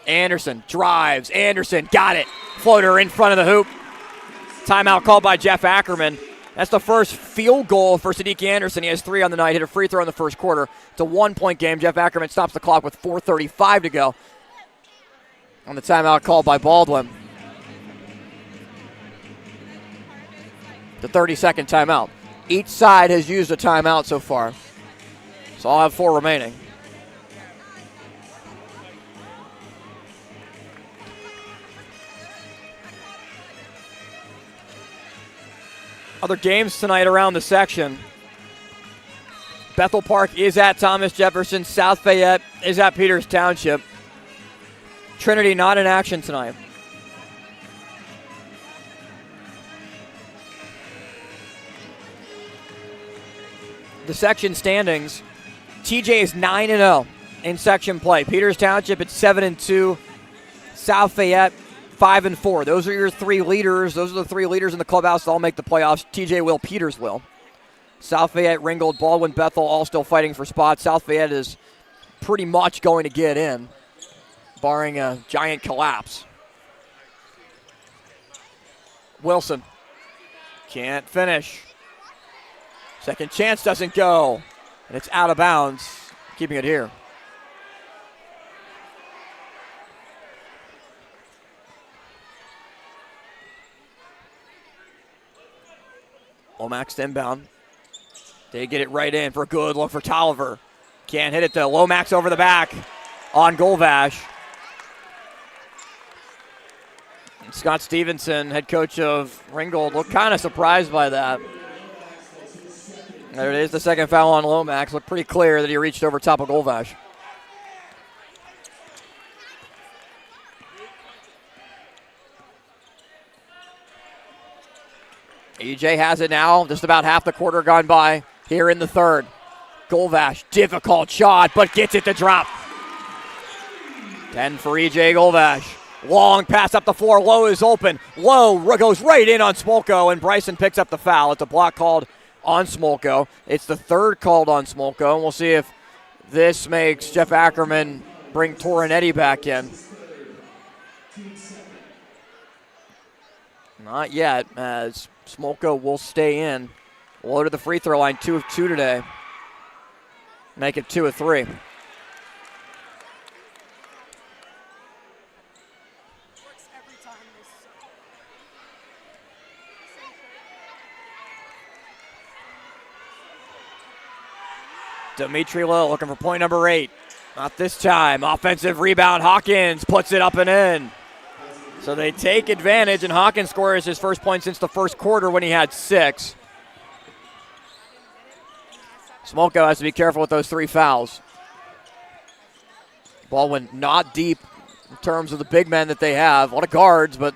Anderson drives. Anderson got it. Floater in front of the hoop. Timeout called by Jeff Ackerman That's the first field goal for Sadiq Anderson. He has 3 on the night, hit a free throw in the first quarter. It's a 1-point game. Jeff Ackerman stops the clock with 4:35 to go on the timeout called by Baldwin. The 30-second timeout. Each side has used a timeout so far, so I'll have 4 remaining. Other games tonight around the section. Bethel Park is at Thomas Jefferson. South Fayette is at Peters Township. Trinity not in action tonight. The section standings, TJ is 9-0 in section play. Peters Township at 7-2. South Fayette 5-4. Those are your 3 leaders. Those are the 3 leaders in the clubhouse that all make the playoffs. TJ will, Peters will. South Fayette, Ringgold, Baldwin, Bethel all still fighting for spots. South Fayette is pretty much going to get in, barring a giant collapse. Wilson can't finish. Second chance doesn't go, and it's out of bounds, keeping it here. Lomax inbound. They get it right in for a good look for Tolliver. Can't hit it though. Lomax over the back on Golvash. Scott Stevenson, head coach of Ringgold, looked kind of surprised by that. There it is, the second foul on Lomax. Looked pretty clear that he reached over top of Golvash. EJ has it now, just about half the quarter gone by here in the third. Golvash, difficult shot, but gets it to drop. 10 for EJ Golvash. Long pass up the floor, Lowe is open. Lowe goes right in on Smolko, and Bryson picks up the foul. It's a block called on Smolko. It's the third called on Smolko, and we'll see if this makes Jeff Ackerman bring Torrinetti back in. Not yet, as Smolko will stay in. Low to the free throw line, 2 of 2 today. Make it 2 of 3. Dimitri Lowe looking for point number 8. Not this time. Offensive rebound. Hawkins puts it up and in. So they take advantage, and Hawkins scores his first point since the first quarter when he had 6. Smolko has to be careful with those 3 fouls. Baldwin not deep in terms of the big men that they have. A lot of guards, but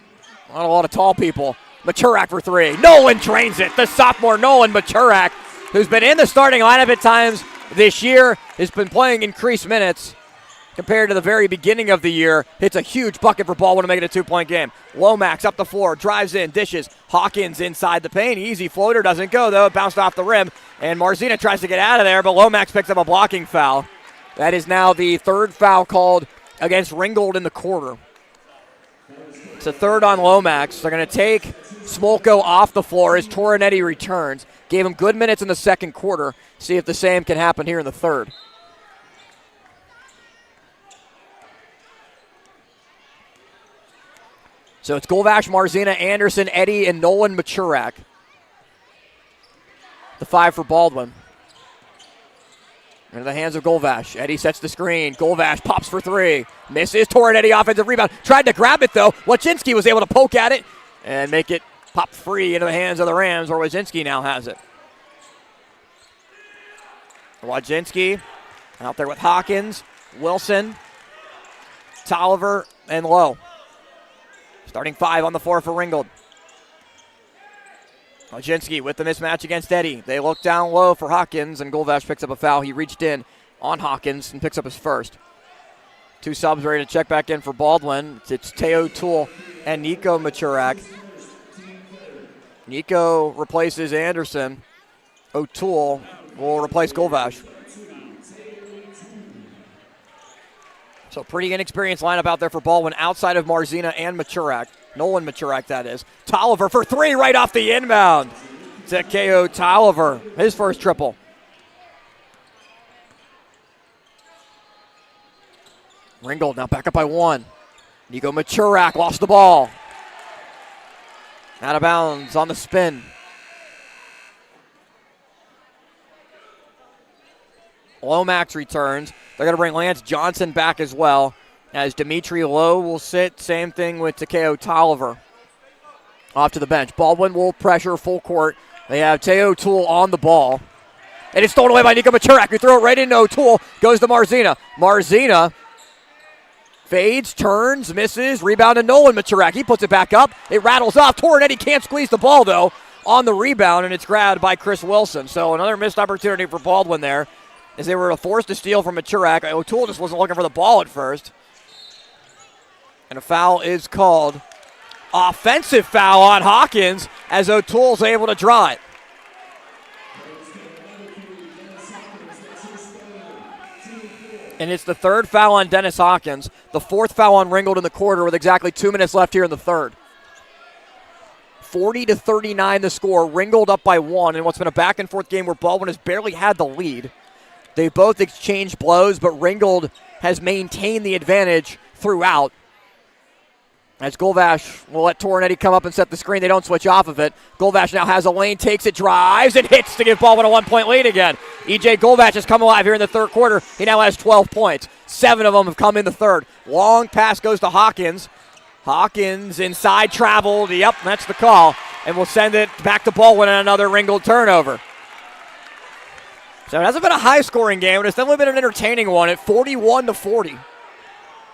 not a lot of tall people. Machurak for 3. Nolan drains it. The sophomore Nolan Machurak, who's been in the starting lineup at times this year, has been playing increased minutes compared to the very beginning of the year. Hits a huge bucket for Baldwin to make it a 2-point game. Lomax up the floor, drives in, dishes. Hawkins inside the paint. Easy floater, doesn't go though. It bounced off the rim, and Marzina tries to get out of there, but Lomax picks up a blocking foul. That is now the 3rd foul called against Ringgold in the quarter. It's a 3rd on Lomax. They're going to take Smolko off the floor as Torrinetti returns. Gave him good minutes in the second quarter. See if the same can happen here in the 3rd. So it's Golvash, Marzina, Anderson, Eddy, and Nolan Machurak. The 5 for Baldwin. Into the hands of Golvash. Eddy sets the screen. Golvash pops for 3. Misses. Torrinetti offensive rebound. Tried to grab it though. Wojcinski was able to poke at it and make it pop free into the hands of the Rams, where Wojcinski now has it. Wojcinski out there with Hawkins, Wilson, Tolliver, and Lowe. Starting 5 on the floor for Ringgold. Wojcinski with the mismatch against Eddy. They look down low for Hawkins, and Golvash picks up a foul. He reached in on Hawkins and picks up his first. 2 subs ready to check back in for Baldwin. It's Teo Toole and Nico Machurak. Nico replaces Anderson. O'Toole will replace Golvash. So pretty inexperienced lineup out there for Baldwin outside of Marzina and Machurak. Nolan Machurak, that is. Tolliver for 3 right off the inbound. to KO Tolliver, his first triple. Ringgold now back up by 1. Nico Machurak lost the ball. Out of bounds on the spin. Lomax returns. They're going to bring Lance Johnson back as well, as Dimitri Lowe will sit. Same thing with Takeo Tolliver. Off to the bench. Baldwin will pressure full court. They have Teo Toole on the ball. And it's stolen away by Nico Machurak, who threw it right into O'Toole. Goes to Marzina. Marzina fades, turns, misses. Rebound to Nolan Machurak. He puts it back up. It rattles off. Torrenetti can't squeeze the ball, though, on the rebound, and it's grabbed by Chris Wilson. So another missed opportunity for Baldwin there, as they were forced to steal from Machurak. O'Toole just wasn't looking for the ball at first. And a foul is called. Offensive foul on Hawkins, as O'Toole's able to draw it. And it's the third foul on Dennis Hawkins, the fourth foul on Ringgold in the quarter with exactly 2 minutes left here in the third. 40-39 the score. Ringgold up by 1 in what's been a back-and-forth game where Baldwin has barely had the lead. They've both exchanged blows, but Ringgold has maintained the advantage throughout. As Golvash will let Torrenetti come up and set the screen. They don't switch off of it. Golvash now has a lane, takes it, drives, and hits to give Baldwin a 1-point lead again. E.J. Golvash has come alive here in the third quarter. He now has 12 points. 7 of them have come in the third. Long pass goes to Hawkins. Hawkins inside traveled. Yep, that's the call. And we'll send it back to Baldwin and another Ringgold turnover. So it hasn't been a high-scoring game, but it's definitely been an entertaining one at 41-40.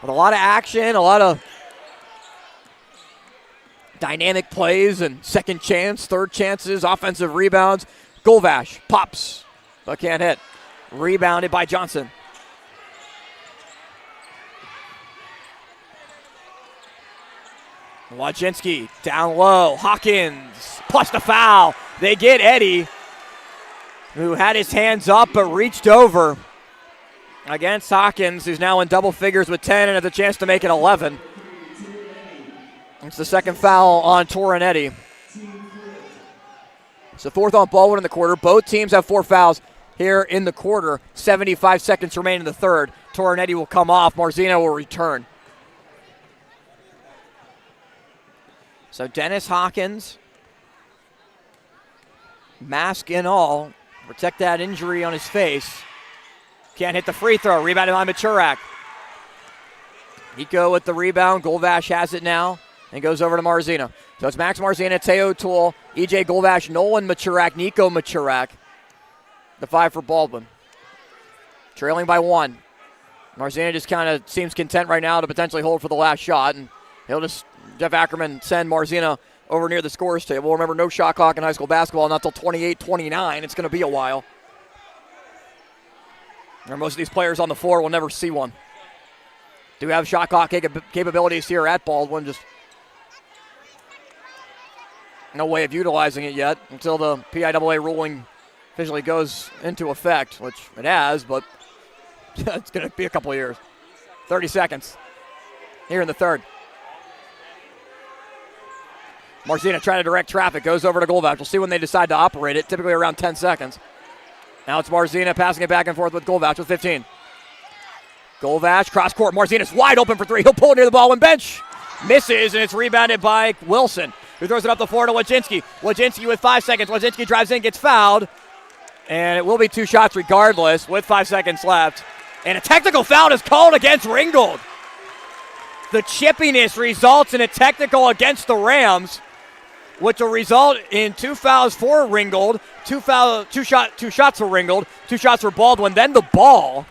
With a lot of action, a lot of dynamic plays and second chance, third chances, offensive rebounds. Golvash pops, but can't hit. Rebounded by Johnson. Wojcinski down low. Hawkins plus the foul. They get Eddie, who had his hands up but reached over against Hawkins, who's now in double figures with 10 and has a chance to make it 11. It's the second foul on Torrenetti. It's the fourth on Baldwin in the quarter. Both teams have 4 fouls here in the quarter. 75 seconds remain in the third. Torrenetti will come off. Marzino will return. So Dennis Hawkins, mask and all, protect that injury on his face. Can't hit the free throw. Rebounded by Machurak. Nico with the rebound. Golvash has it now and goes over to Marzina. So it's Max Marzina, Teo Toole, E.J. Golvash, Nolan Machurak, Nico Machurak. The 5 for Baldwin. Trailing by 1. Marzina just kind of seems content right now to potentially hold for the last shot. And he'll just, Jeff Ackerman, send Marzina over near the scores table. Remember, no shot clock in high school basketball, not till 28-29. It's going to be a while. And most of these players on the floor will never see one. Do have shot clock capabilities here at Baldwin, just no way of utilizing it yet until the PIAA ruling officially goes into effect, which it has, but it's going to be a couple of years. 30 seconds here in the third. Marzina trying to direct traffic, goes over to Golvash. We'll see when they decide to operate it, typically around 10 seconds. Now it's Marzina passing it back and forth with Golvash with 15. Golvash, cross court. Marzina's wide open for 3. He'll pull it near the ball and bench. Misses, and it's rebounded by Wilson, who throws it up the floor to Wojcinski. Wojcinski with 5 seconds. Wojcinski drives in, gets fouled. And it will be 2 shots regardless with 5 seconds left. And a technical foul is called against Ringgold. The chippiness results in a technical against the Rams, which will result in 2 fouls for Ringgold, 2 shots for Ringgold, 2 shots for Baldwin, then the ball.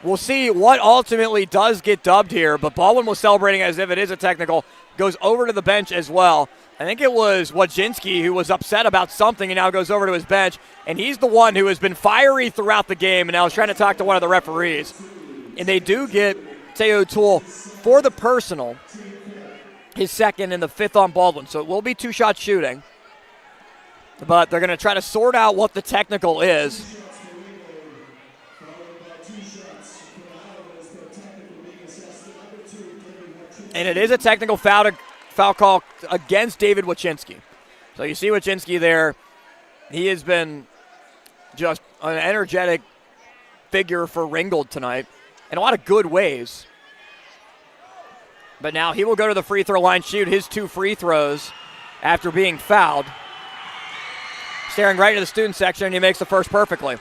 We'll see what ultimately does get dubbed here, but Baldwin was celebrating as if it is a technical, goes over to the bench as well. I think it was Wojcinski who was upset about something and now goes over to his bench, and he's the one who has been fiery throughout the game and now is trying to talk to one of the referees. And they do get Teo Toole for the personal, his second and the 5th on Baldwin. So it will be 2-shot shooting, but they're going to try to sort out what the technical is. And it is a technical foul call against David Wojcinski. So you see Wojcinski there. He has been just an energetic figure for Ringgold tonight in a lot of good ways. But now he will go to the free throw line, shoot his 2 free throws after being fouled. Staring right into the student section, and he makes the first perfectly.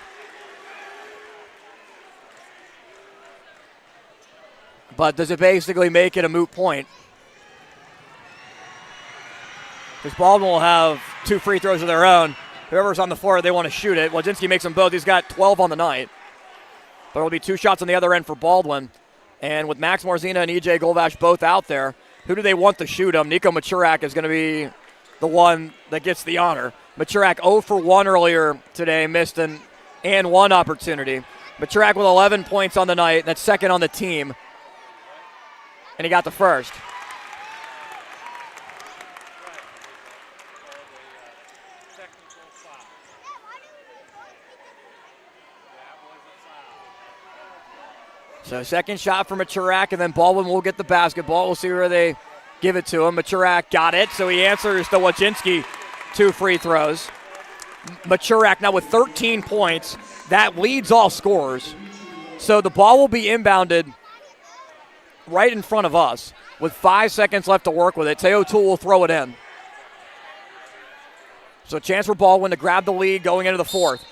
But does it basically make it a moot point? Because Baldwin will have 2 free throws of their own. Whoever's on the floor, they want to shoot it. Wojcinski makes them both. He's got 12 on the night. But it'll be 2 shots on the other end for Baldwin. And with Max Marzina and EJ Golvash both out there, who do they want to shoot them? Nico Machurak is going to be the one that gets the honor. Machurak 0 for 1 earlier today, missed an and 1 opportunity. Machurak with 11 points on the night. That's second on the team. And he got the first. So second shot for Machurak, and then Baldwin will get the basketball. We'll see where they give it to him. Machurak got it, so he answers to Wojcinski 2 free throws. Machurak now with 13 points. That leads all scorers. So the ball will be inbounded right in front of us with 5 seconds left to work with it. Tay O'Toole will throw it in. So a chance for Baldwin to grab the lead going into the fourth.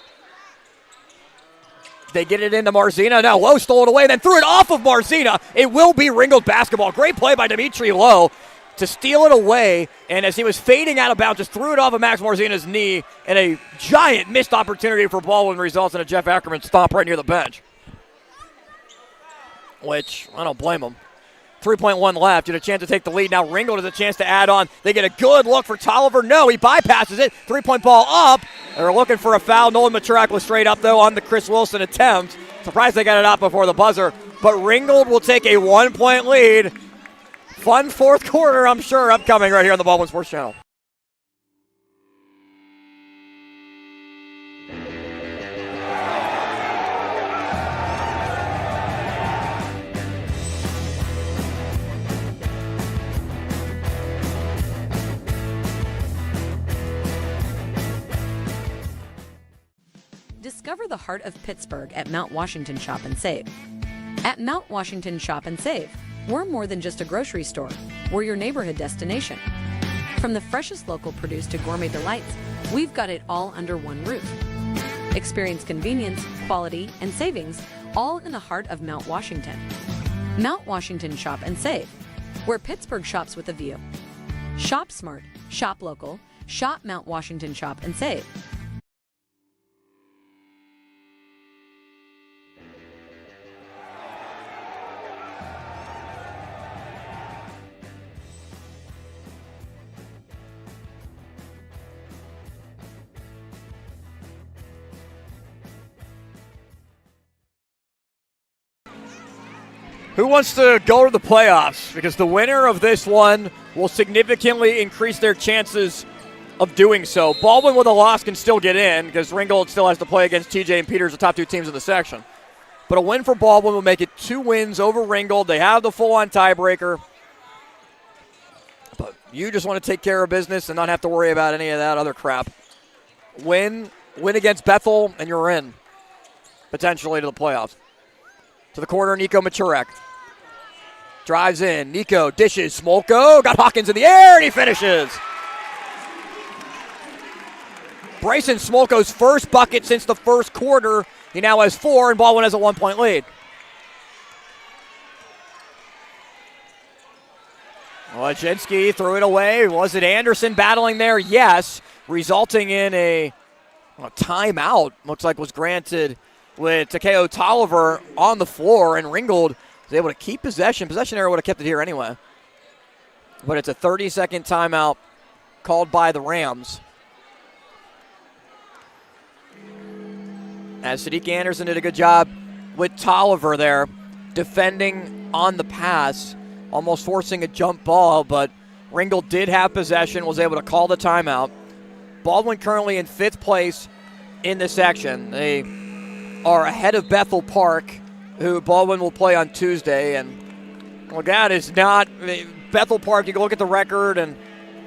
They get it into Marzina. Now Lowe stole it away, then threw it off of Marzina. It will be Ringgold basketball. Great play by Dimitri Lowe to steal it away. And as he was fading out of bounds, just threw it off of Max Marzina's knee. And a giant missed opportunity for Baldwin results in a Jeff Ackerman stomp right near the bench. Which, I don't blame him. 3.1 left. You had a chance to take the lead. Now Ringgold has a chance to add on. They get a good look for Tolliver. No, he bypasses it. 3-point ball up. They're looking for a foul. Nolan Machurak was straight up, though, on the Chris Wilson attempt. Surprised they got it out before the buzzer. But Ringgold will take a 1-point lead. Fun fourth quarter, I'm sure, upcoming right here on the Baldwin Sports Channel. Discover the heart of Pittsburgh at Mount Washington Shop and Save. At Mount Washington Shop and Save, we're more than just a grocery store. We're your neighborhood destination. From the freshest local produce to gourmet delights, we've got it all under one roof. Experience convenience, quality, and savings all in the heart of Mount Washington. Mount Washington Shop and Save, where Pittsburgh shops with a view. Shop smart, shop local, shop Mount Washington Shop and Save. Who wants to go to the playoffs? Because the winner of this one will significantly increase their chances of doing so. Baldwin with a loss can still get in because Ringgold still has to play against TJ and Peters, the top 2 teams in the section. But a win for Baldwin will make it 2 wins over Ringgold. They have the full-on tiebreaker. But you just want to take care of business and not have to worry about any of that other crap. Win against Bethel, and you're in, potentially, to the playoffs. To the corner, Nico Machurak. Drives in. Nico dishes. Smolko got Hawkins in the air, and he finishes. Bryson Smolko's first bucket since the first quarter. He now has 4, and Baldwin has a 1-point lead. Wojcinski threw it away. Was it Anderson battling there? Yes. Resulting in a timeout, looks like was granted with Takeo Tolliver on the floor, and Ringgold was able to keep possession. Possession error would have kept it here anyway. But it's a 30-second timeout called by the Rams. As Sadiq Anderson did a good job with Tolliver there, defending on the pass, almost forcing a jump ball, but Ringgold did have possession, was able to call the timeout. Baldwin currently in 5th place in the section. They are ahead of Bethel Park, who Baldwin will play on Tuesday. And well, that is not Bethel Park. You can look at the record, and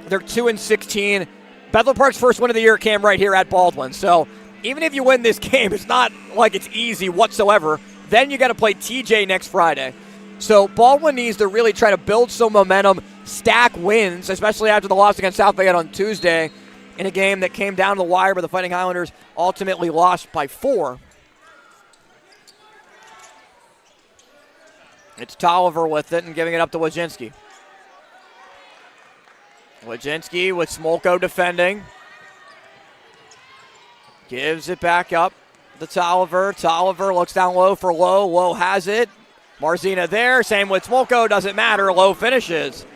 they're 2-16. Bethel Park's first win of the year came right here at Baldwin. So even if you win this game, it's not like it's easy whatsoever. Then you got to play TJ next Friday. So Baldwin needs to really try to build some momentum, stack wins, especially after the loss against South Fayette on Tuesday in a game that came down to the wire, but the Fighting Highlanders ultimately lost by 4. It's Tolliver with it and giving it up to Wojcinski. Wojcinski with Smolko defending. Gives it back up to Tolliver. Tolliver looks down low for Lowe. Lowe has it. Marzina there. Same with Smolko. Doesn't matter. Lowe finishes.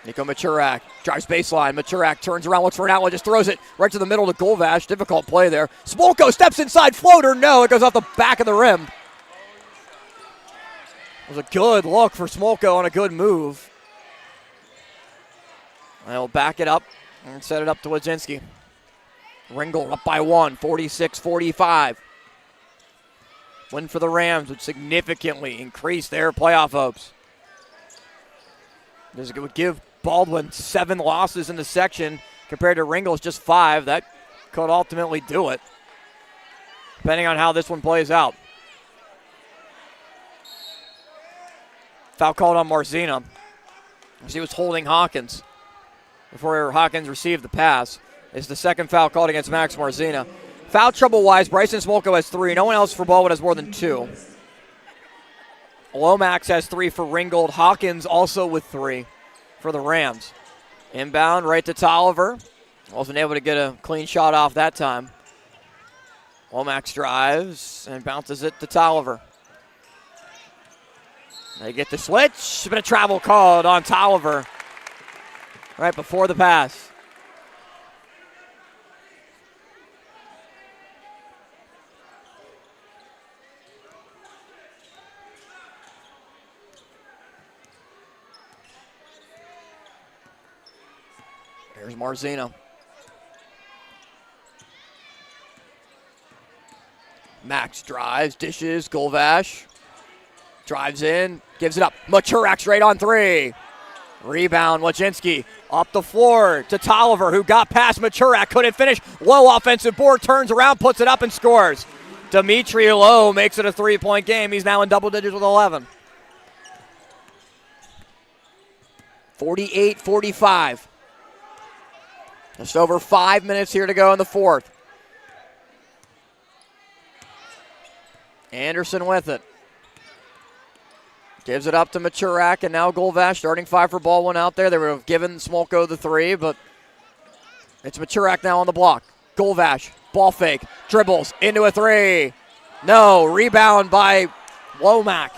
Nico Machurak drives baseline. Machurak turns around, looks for an outlet, just throws it right to the middle to Golvash. Difficult play there. Smolko steps inside, floater. No, it goes off the back of the rim. It was a good look for Smolko on a good move. They'll back it up and set it up to Wojcinski. Ringgold up by 1, 46-45. Win for the Rams would significantly increase their playoff hopes. This would give Baldwin 7 losses in the section compared to Ringgold's just 5. That could ultimately do it, depending on how this one plays out. Foul called on Marzina as he was holding Hawkins before Hawkins received the pass. It's the second foul called against Max Marzina. Foul trouble-wise, Bryson Smolko has 3. No one else for Baldwin has more than 2. Lomax has 3 for Ringgold. Hawkins also with 3 for the Rams. Inbound right to Tolliver. Wasn't able to get a clean shot off that time. Lomax drives and bounces it to Tolliver. They get the switch, but a travel called on Tolliver right before the pass. Here's Marzina. Max drives, dishes, Golvash. Drives in, gives it up. Machurak straight on 3. Rebound, Wojcinski up the floor to Tolliver, who got past Machurak, couldn't finish. Low offensive board, turns around, puts it up and scores. Dimitri Lowe makes it a 3-point game. He's now in double digits with 11. 48-45. Just over 5 minutes here to go in the fourth. Anderson with it. Gives it up to Machurak, and now Golvash starting 5 for Baldwin out there. They would have given Smolko the 3, but it's Machurak now on the block. Golvash, ball fake, dribbles into a 3. No, rebound by Lomax.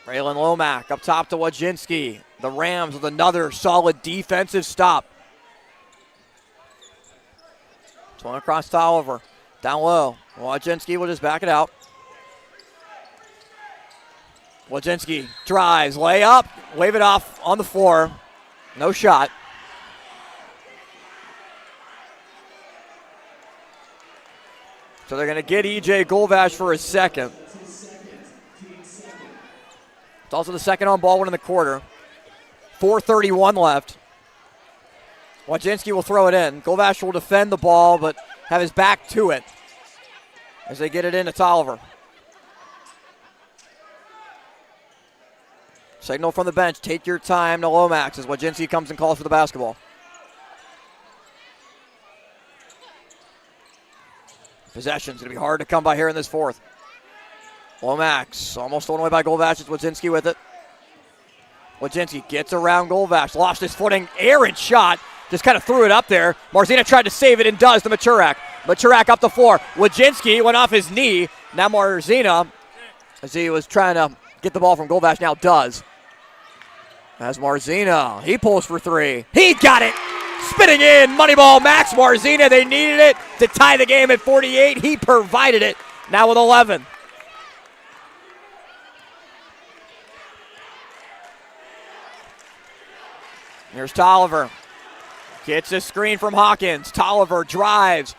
Raylan Lomax up top to Wojcinski. The Rams with another solid defensive stop. It's one across Tolliver. Down low. Wojcinski will just back it out. Wojcinski drives, layup, wave it off on the floor. No shot. So they're going to get E.J. Golvash for his second. It's also the second on Baldwin in the quarter. 4:31 left. Wojcinski will throw it in. Golvash will defend the ball, but have his back to it as they get it into Tolliver. Signal from the bench, take your time to Lomax as Wojcinski comes and calls for the basketball. Possession's going to be hard to come by here in this fourth. Lomax almost thrown away by Golvash. It's Wojcinski with it. Wojcinski gets around Golvash, lost his footing, errant shot, just kind of threw it up there. Marzina tried to save it and does to Machurak. Machurak up the floor. Wojcinski went off his knee. Now Marzina, as he was trying to get the ball from Golvash, now does. As Marzina, he pulls for 3. He got it! Spitting in, money ball, Max Marzina. They needed it to tie the game at 48. He provided it, now with 11. Here's Tolliver. Gets a screen from Hawkins. Tolliver drives.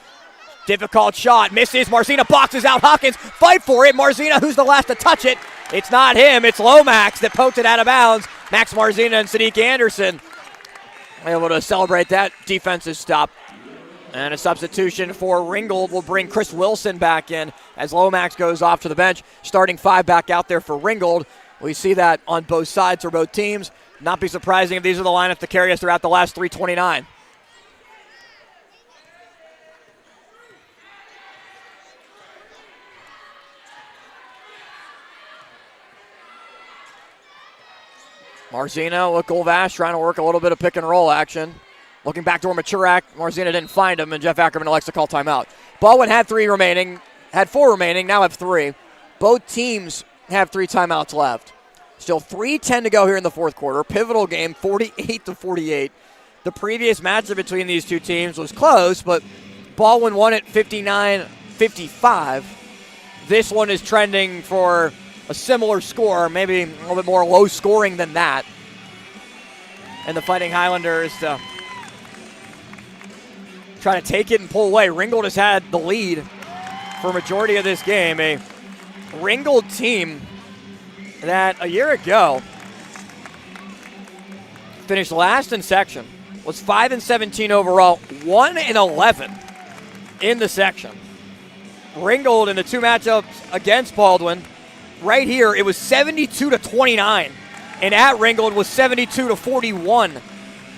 Difficult shot, misses. Marzina boxes out Hawkins. Fight for it. Marzina, who's the last to touch it? It's not him. It's Lomax that poked it out of bounds. Max Marzina and Sadiq Anderson able to celebrate that defensive stop. And a substitution for Ringgold will bring Chris Wilson back in as Lomax goes off to the bench. Starting 5 back out there for Ringgold. We see that on both sides for both teams. Not be surprising if these are the lineups to carry us throughout the last 329. Marzina with Golvash trying to work a little bit of pick and roll action. Looking back toward Maturak. Marzina didn't find him, and Jeff Ackerman elects to call timeout. Baldwin had 4 remaining, now have 3. Both teams have 3 timeouts left. Still 3:10 to go here in the fourth quarter. Pivotal game, 48-48. The previous matchup between these two teams was close, but Baldwin won it 59-55. This one is trending for a similar score, maybe a little bit more low scoring than that. And the Fighting Highlanders try to take it and pull away. Ringgold has had the lead for a majority of this game. A Ringgold team that a year ago finished last in section, was 5-17 overall, 1-11 in the section. Ringgold in the 2 matchups against Baldwin, right here it was 72-29, and at Ringgold was 72-41.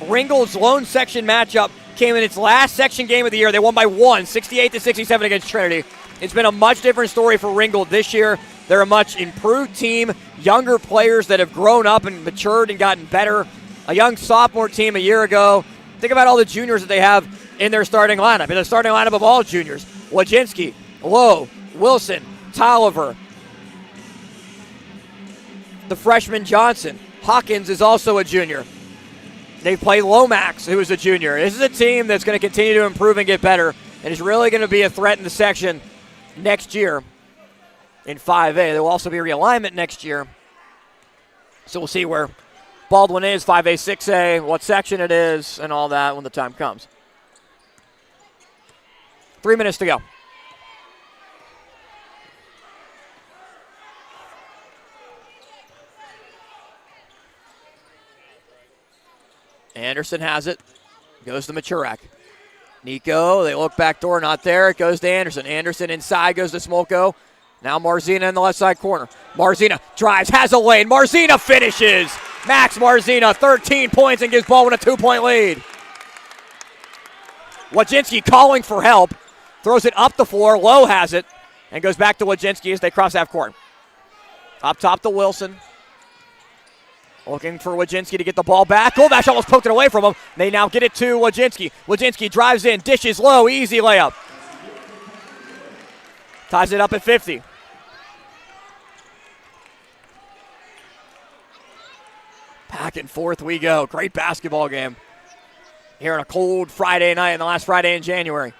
Ringgold's lone section matchup came in its last section game of the year. They won by 1, 68-67 against Trinity. It's been a much different story for Ringgold this year. They're a much improved team, younger players that have grown up and matured and gotten better. A young sophomore team a year ago. Think about all the juniors that they have in their starting lineup. In the starting lineup of all juniors, Wojcinski, Lowe, Wilson, Tolliver, the freshman Johnson. Hawkins is also a junior. They play Lomax, who is a junior. This is a team that's going to continue to improve and get better and is really going to be a threat in the section next year. In 5A. There will also be realignment next year. So we'll see where Baldwin is, 5A, 6A, what section it is, and all that when the time comes. 3 minutes to go. Anderson has it. Goes to Maturak. Nico, they look back door, not there. It goes to Anderson. Anderson inside, goes to Smolko. Now Marzina in the left side corner. Marzina drives, has a lane. Marzina finishes. Max Marzina, 13 points and gives Baldwin a 2-point lead. Wojcinski calling for help. Throws it up the floor. Lowe has it. And goes back to Wojcinski as they cross half court. Up top to Wilson. Looking for Wojcinski to get the ball back. Golvash almost poked it away from him. They now get it to Wojcinski. Wojcinski drives in, dishes low, easy layup. Ties it up at 50. Back and forth we go. Great basketball game here on a cold Friday night, and the last Friday in January.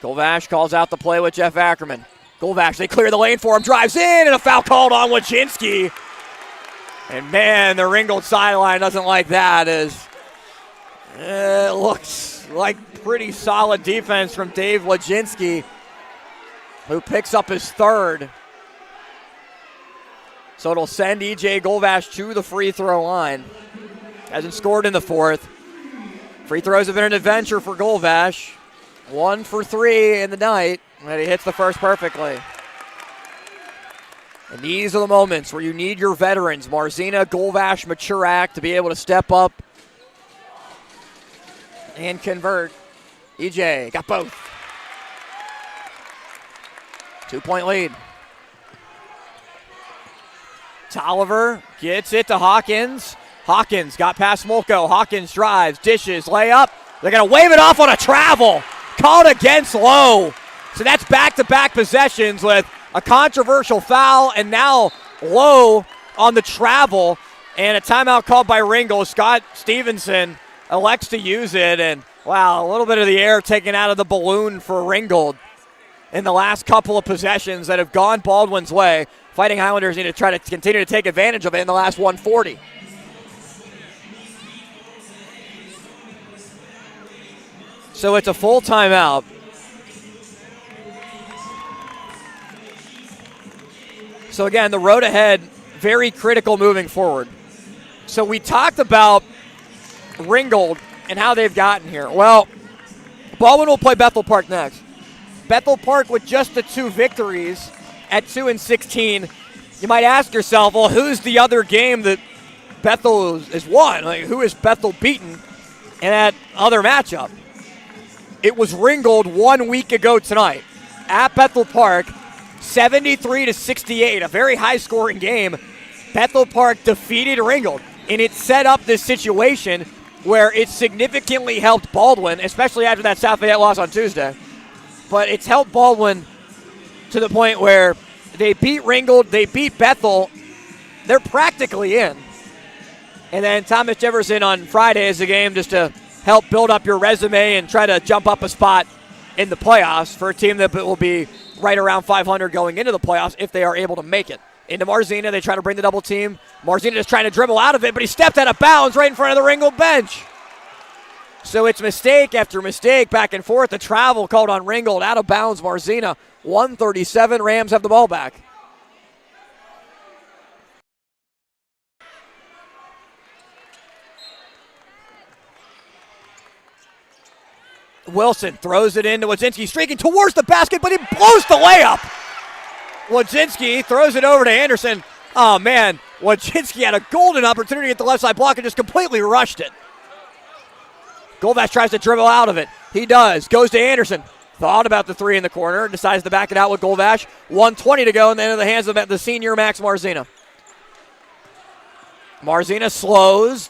Golvash calls out the play with Jeff Ackerman. Golvash, they clear the lane for him, drives in, and a foul called on Wojcinski. And man, the Ringgold sideline doesn't like that. It looks like pretty solid defense from Dave Wojcinski, who picks up his 3rd. So it'll send E.J. Golvash to the free throw line. Hasn't scored in the 4th. Free throws have been an adventure for Golvash. 1 for 3 in the night, and he hits the first perfectly. And these are the moments where you need your veterans, Marzina, Golvash, Maturak, to be able to step up and convert. EJ got both. 2-point lead. Tolliver gets it to Hawkins. Hawkins got past Smolko. Hawkins drives, dishes, layup. They're going to wave it off on a travel. Called against Lowe. So that's back-to-back possessions with a controversial foul, and now Lowe on the travel, and a timeout called by Ringgold. Scott Stevenson elects to use it, and wow, a little bit of the air taken out of the balloon for Ringgold in the last couple of possessions that have gone Baldwin's way. Fighting Highlanders need to try to continue to take advantage of it in the last 140. So it's a full timeout. So again, the road ahead, very critical moving forward. So we talked about Ringgold and how they've gotten here. Well, Baldwin will play Bethel Park next. Bethel Park with just the 2 victories at 2-16. You might ask yourself, well, who's the other game that Bethel has won? Like, who has Bethel beaten in that other matchup? It was Ringgold 1 week ago tonight at Bethel Park, 73-68, a very high-scoring game. Bethel Park defeated Ringgold, and it set up this situation where it significantly helped Baldwin, especially after that South Fayette loss on Tuesday. But it's helped Baldwin to the point where they beat Ringgold, they beat Bethel. They're practically in. And then Thomas Jefferson on Friday is a game just to help build up your resume and try to jump up a spot in the playoffs for a team that will be right around 500 going into the playoffs if they are able to make it. Into Marzina, they try to bring the double team. Marzina just trying to dribble out of it, but he stepped out of bounds right in front of the Ringgold bench. So it's mistake after mistake, back and forth. The travel called on Ringgold, out of bounds. Marzina, 137. Rams have the ball back. Wilson throws it into Wadzinski, streaking towards the basket, but he blows the layup. Wadzinski throws it over to Anderson. Oh, man. Wadzinski had a golden opportunity at the left side block and just completely rushed it. Goldash tries to dribble out of it. He does. Goes to Anderson. Thought about the 3 in the corner. Decides to back it out with Goldash. 1:20 to go, and then in the hands of the senior Max Marzina. Marzina slows.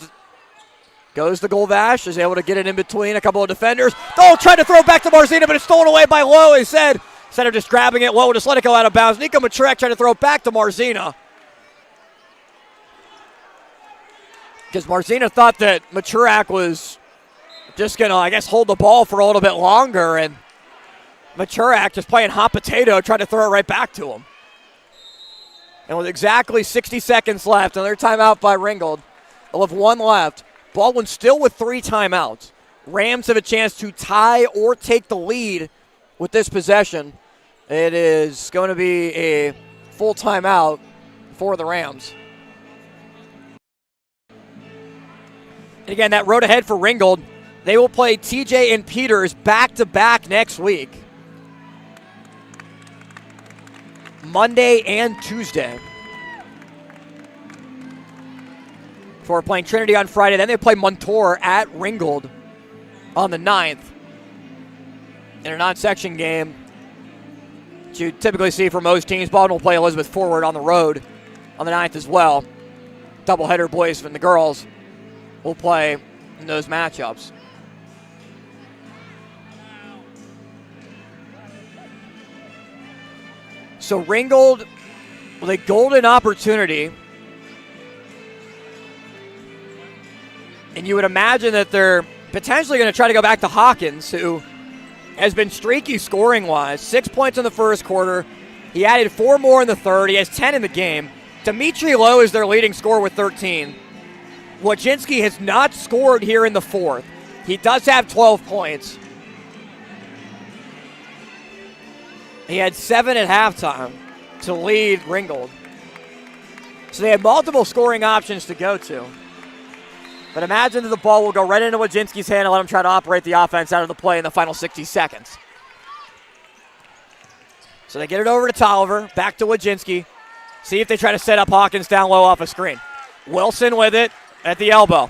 Goes to Goldash. Is able to get it in between a couple of defenders. Oh, tried to throw back to Marzina, but it's stolen away by Lowe. Instead of just grabbing it, Lowe just let it go out of bounds. Nico Maturek tried to throw it back to Marzina. Because Marzina thought that Maturek was just going to, I guess, hold the ball for a little bit longer. And Maturek just playing hot potato, trying to throw it right back to him. And with exactly 60 seconds left, another timeout by Ringgold. They'll have 1 left. Baldwin still with 3 timeouts. Rams have a chance to tie or take the lead with this possession. It is going to be a full timeout for the Rams. And again, that road ahead for Ringgold. They will play TJ and Peters back-to-back next week. Monday and Tuesday. Before playing Trinity on Friday. Then they play Montour at Ringgold on the 9th. In a non-section game, which you typically see for most teams. Baldwin will play Elizabeth Forward on the road on the 9th as well. Doubleheader boys and the girls will play in those matchups. So Ringgold with a golden opportunity. And you would imagine that they're potentially going to try to go back to Hawkins, who has been streaky scoring-wise. 6 points in the first quarter. He added 4 more in the third. He has 10 in the game. Dimitri Lowe is their leading scorer with 13. Wadzinski has not scored here in the fourth. He does have 12 points. He had 7 at halftime to lead Ringgold. So they had multiple scoring options to go to. But imagine that the ball will go right into Wadzinski's hand and let him try to operate the offense out of the play in the final 60 seconds. So they get it over to Tolliver, back to Wadzinski. See if they try to set up Hawkins down low off a screen. Wilson with it at the elbow.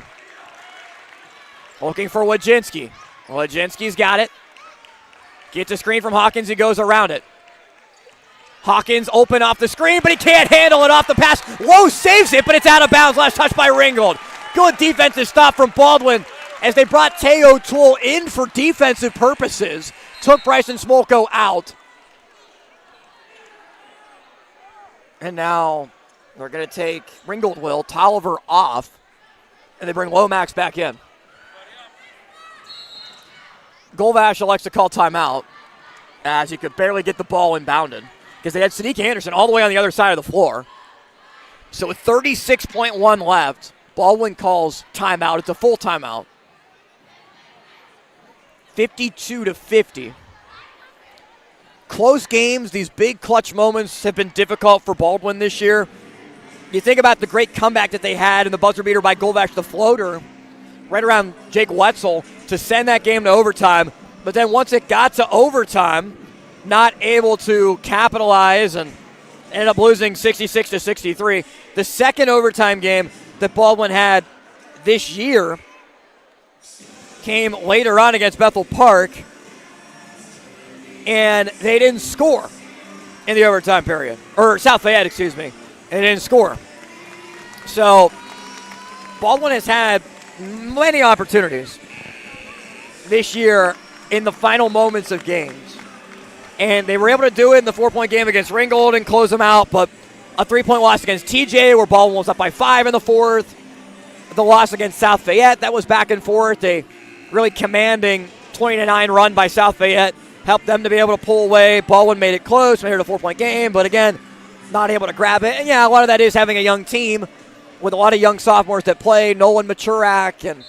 Looking for Wadzinski. Wadzinski's got it. Gets a screen from Hawkins, he goes around it. Hawkins open off the screen, but he can't handle it off the pass. Lowe saves it, but it's out of bounds. Last touch by Ringgold. Good defensive stop from Baldwin as they brought Teo Toole in for defensive purposes. Took Bryson Smolko out. And now they're going to take Ringgold Tolliver off, and they bring Lomax back in. Goldash elects to call timeout as he could barely get the ball inbounded because they had Sadiqa Anderson all the way on the other side of the floor. So with 36.1 left, Baldwin calls timeout. It's a full timeout. 52-50. Close games, these big clutch moments have been difficult for Baldwin this year. You think about the great comeback that they had in the buzzer beater by Golvash, the floater, right around Jake Wetzel to send that game to overtime. But then once it got to overtime, not able to capitalize and ended up losing 66-63. The second overtime game that Baldwin had this year came later on against Bethel Park, and they didn't score in the overtime period. Or South Fayette, excuse me. And they didn't score. So Baldwin has had many opportunities this year in the final moments of games. And they were able to do it in the 4-point game against Ringgold and close them out, but a 3-point loss against TJ where Baldwin was up by 5 in the fourth. The loss against South Fayette, that was back and forth. A really commanding 20-9 run by South Fayette helped them to be able to pull away. Baldwin made it close, made it a 4-point game, but again, not able to grab it. And yeah, a lot of that is having a young team with a lot of young sophomores that play. Nolan Maturak and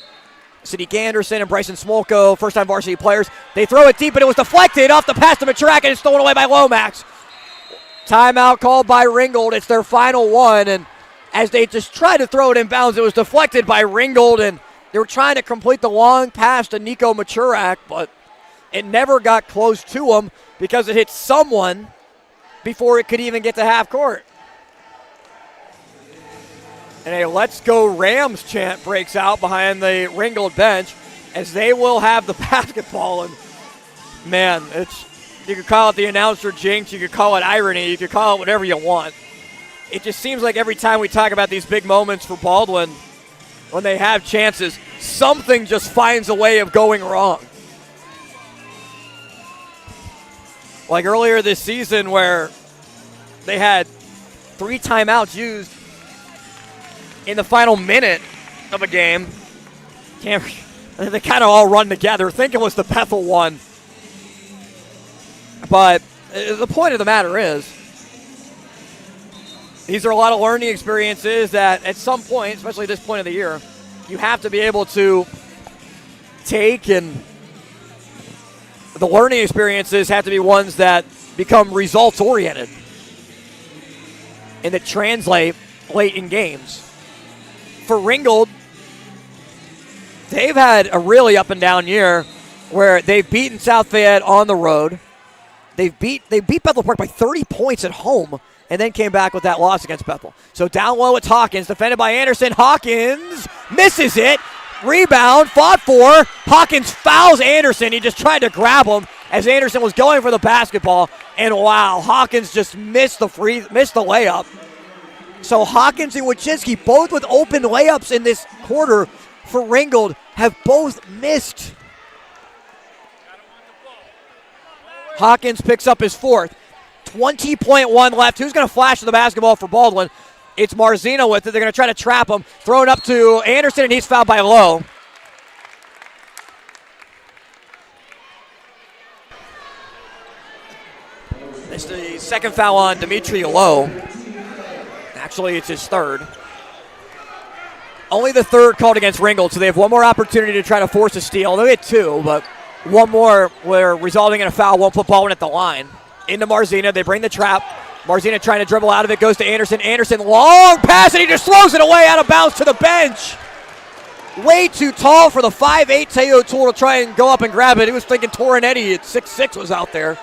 Sadiq Anderson and Bryson Smolko, first-time varsity players. They throw it deep, but it was deflected off the pass to Maturak, and it's stolen away by Lomax. Timeout called by Ringgold. It's their final one, and as they just tried to throw it in bounds, it was deflected by Ringgold, and they were trying to complete the long pass to Nico Maturak, but it never got close to him because it hit someone before it could even get to half court. And a "Let's Go Rams" chant breaks out behind the Ringgold bench as they will have the basketball. And man, you could call it the announcer jinx, you could call it irony, you could call it whatever you want. It just seems like every time we talk about these big moments for Baldwin, when they have chances, something just finds a way of going wrong. Like earlier this season where they had 3 timeouts used in the final minute of a game. They kind of all run together. I think it was the Bethel one. But the point of the matter is, these are a lot of learning experiences that at some point, especially at this point of the year, you have to be able to take, and the learning experiences have to be ones that become results-oriented and that translate late in games. For Ringgold, they've had a really up-and-down year where they've beaten South Fayette on the road. They beat Bethel Park by 30 points at home and then came back with that loss against Bethel. So down low it's Hawkins, defended by Anderson. Hawkins misses it. Rebound, fought for. Hawkins fouls Anderson. He just tried to grab him as Anderson was going for the basketball. And wow, Hawkins just missed the layup. So Hawkins and Wojcinski, both with open layups in this quarter for Ringgold, have both missed. Hawkins picks up his fourth. 20.1 left. Who's going to flash the basketball for Baldwin? It's Marzino with it. They're going to try to trap him. Throw it up to Anderson, and he's fouled by Lowe. It's the second foul on Dimitri Lowe. Actually, it's his third. Only the third called against Ringgold, so they have one more opportunity to try to force a steal. They'll get 2, but one more where resulting in a foul won't put Baldwin at the line. Into Marzina, they bring the trap. Marzina trying to dribble out of it, goes to Anderson. Anderson, long pass, and he just throws it away out of bounds to the bench. Way too tall for the 5'8" Teo Tool to try and go up and grab it. He was thinking Torrinetti at 6'6" was out there.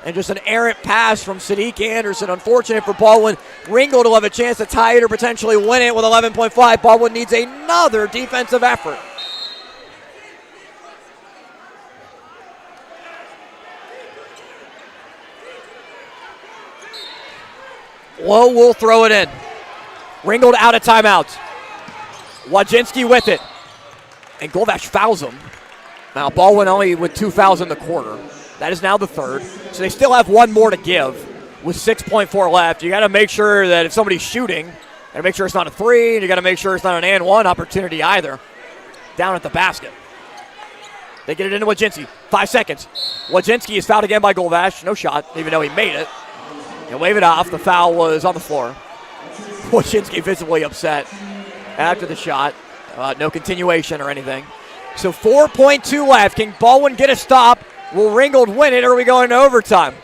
And just an errant pass from Sadiq Anderson. Unfortunate for Baldwin. Ringgold will have a chance to tie it or potentially win it with 11.5. Baldwin needs another defensive effort. Lowe will throw it in. Ringgold out of timeouts. Wojcinski with it. And Golvash fouls him. Now Baldwin only with 2 fouls in the quarter. That is now the third. So they still have one more to give with 6.4 left. You got to make sure that if somebody's shooting, you got to make sure it's not a 3, and you got to make sure it's not an and 1 opportunity either. Down at the basket. They get it into Wojcinski. 5 seconds. Wojcinski is fouled again by Golvash. No shot, even though he made it. And wave it off. The foul was on the floor. Wojcinski visibly upset after the shot. No continuation or anything. So 4.2 left. Can Baldwin get a stop? Will Ringgold win it, or are we going to overtime?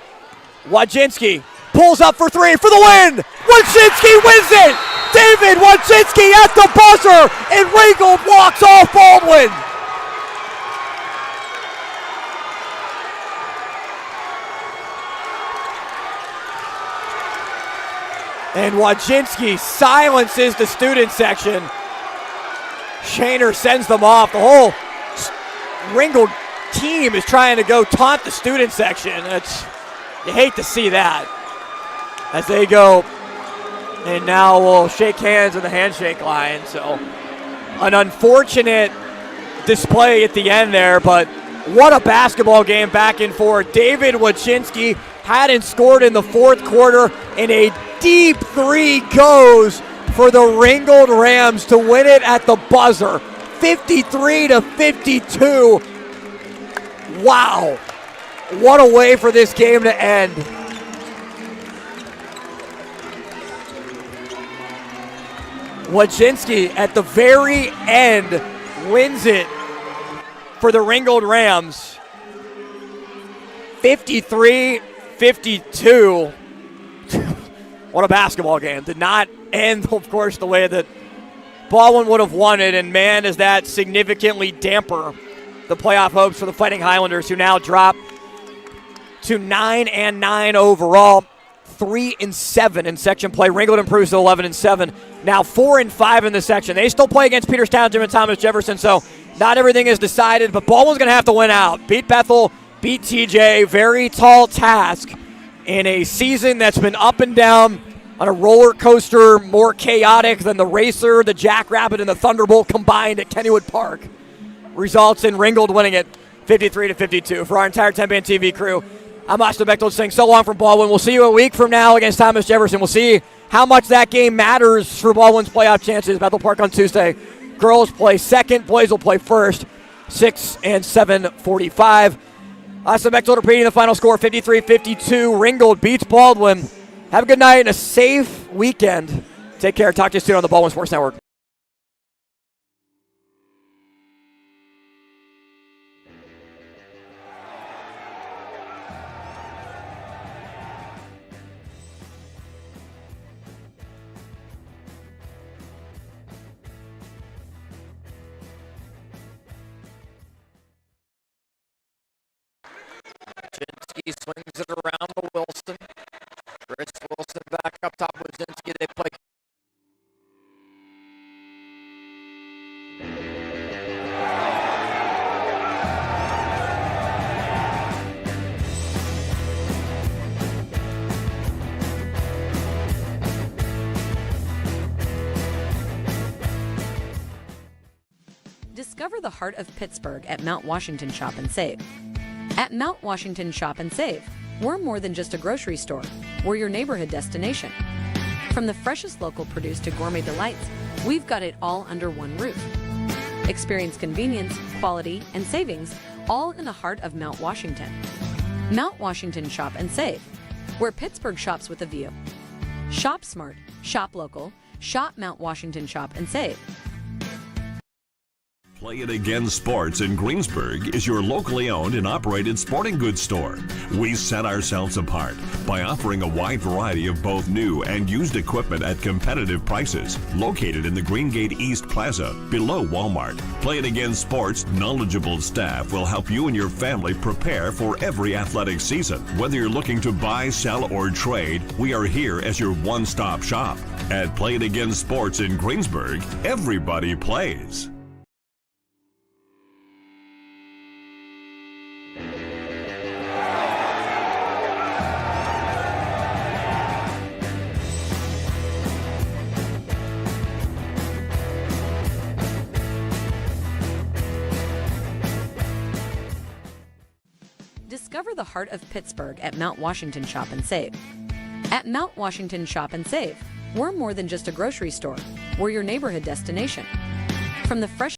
Wojcinski pulls up for three for the win. Wojcinski wins it. David Wojcinski at the buzzer, and Ringgold walks off Baldwin. And Wojcinski silences the student section. Shaner sends them off. The whole Ringgold team is trying to go taunt the student section. You hate to see that. As they go, and now we'll shake hands in the handshake line. So an unfortunate display at the end there, but what a basketball game back and forth. David Wojcinski hadn't scored in the fourth quarter, and a deep three goes for the Ringgold Rams to win it at the buzzer, 53-52. Wow, what a way for this game to end. Wojcinski at the very end wins it for the Ringgold Rams, 53-52. What a basketball game. Did not end, of course, the way that Baldwin would have wanted, and man, does that significantly damper the playoff hopes for the Fighting Highlanders, who now drop to 9-9 overall, 3-7 in section play. Ringgold improves to 11-7, now 4-5 in the section. They still play against Peters Township and Thomas Jefferson, so not everything is decided, but Baldwin's going to have to win out. Beat Bethel, beat TJ, very tall task in a season that's been up and down on a roller coaster, more chaotic than the Racer, the Jackrabbit, and the Thunderbolt combined at Kennywood Park. Results in Ringgold winning it 53-52. For our entire TenbandTV crew, I'm Austin Bechtold saying so long from Baldwin. We'll see you a week from now against Thomas Jefferson. We'll see how much that game matters for Baldwin's playoff chances. Bethel Park on Tuesday. Girls play second, boys will play first, 6 and 7:45. Austin Bechtold repeating the final score, 53-52. Ringgold beats Baldwin. Have a good night and a safe weekend. Take care. Talk to you soon on the Baldwin Sports Network. Wojcinski swings it around to Wilson. Chris Wilson back up top. Wojcinski, they play. Discover the heart of Pittsburgh at Mount Washington Shop and Save. At Mount Washington Shop and Save, we're more than just a grocery store. We're your neighborhood destination. From the freshest local produce to gourmet delights, we've got it all under one roof. Experience convenience, quality, and savings, all in the heart of Mount Washington. Mount Washington Shop and Save, where Pittsburgh shops with a view. Shop smart, shop local, shop Mount Washington Shop and Save. Play It Again Sports in Greensburg is your locally owned and operated sporting goods store. We set ourselves apart by offering a wide variety of both new and used equipment at competitive prices. Located in the Greengate East Plaza, below Walmart, Play It Again Sports' knowledgeable staff will help you and your family prepare for every athletic season. Whether you're looking to buy, sell, or trade, we are here as your one-stop shop. At Play It Again Sports in Greensburg, everybody plays. Discover the heart of Pittsburgh at Mount Washington Shop and Save. At Mount Washington Shop and Save, we're more than just a grocery store. We're your neighborhood destination. From the fresh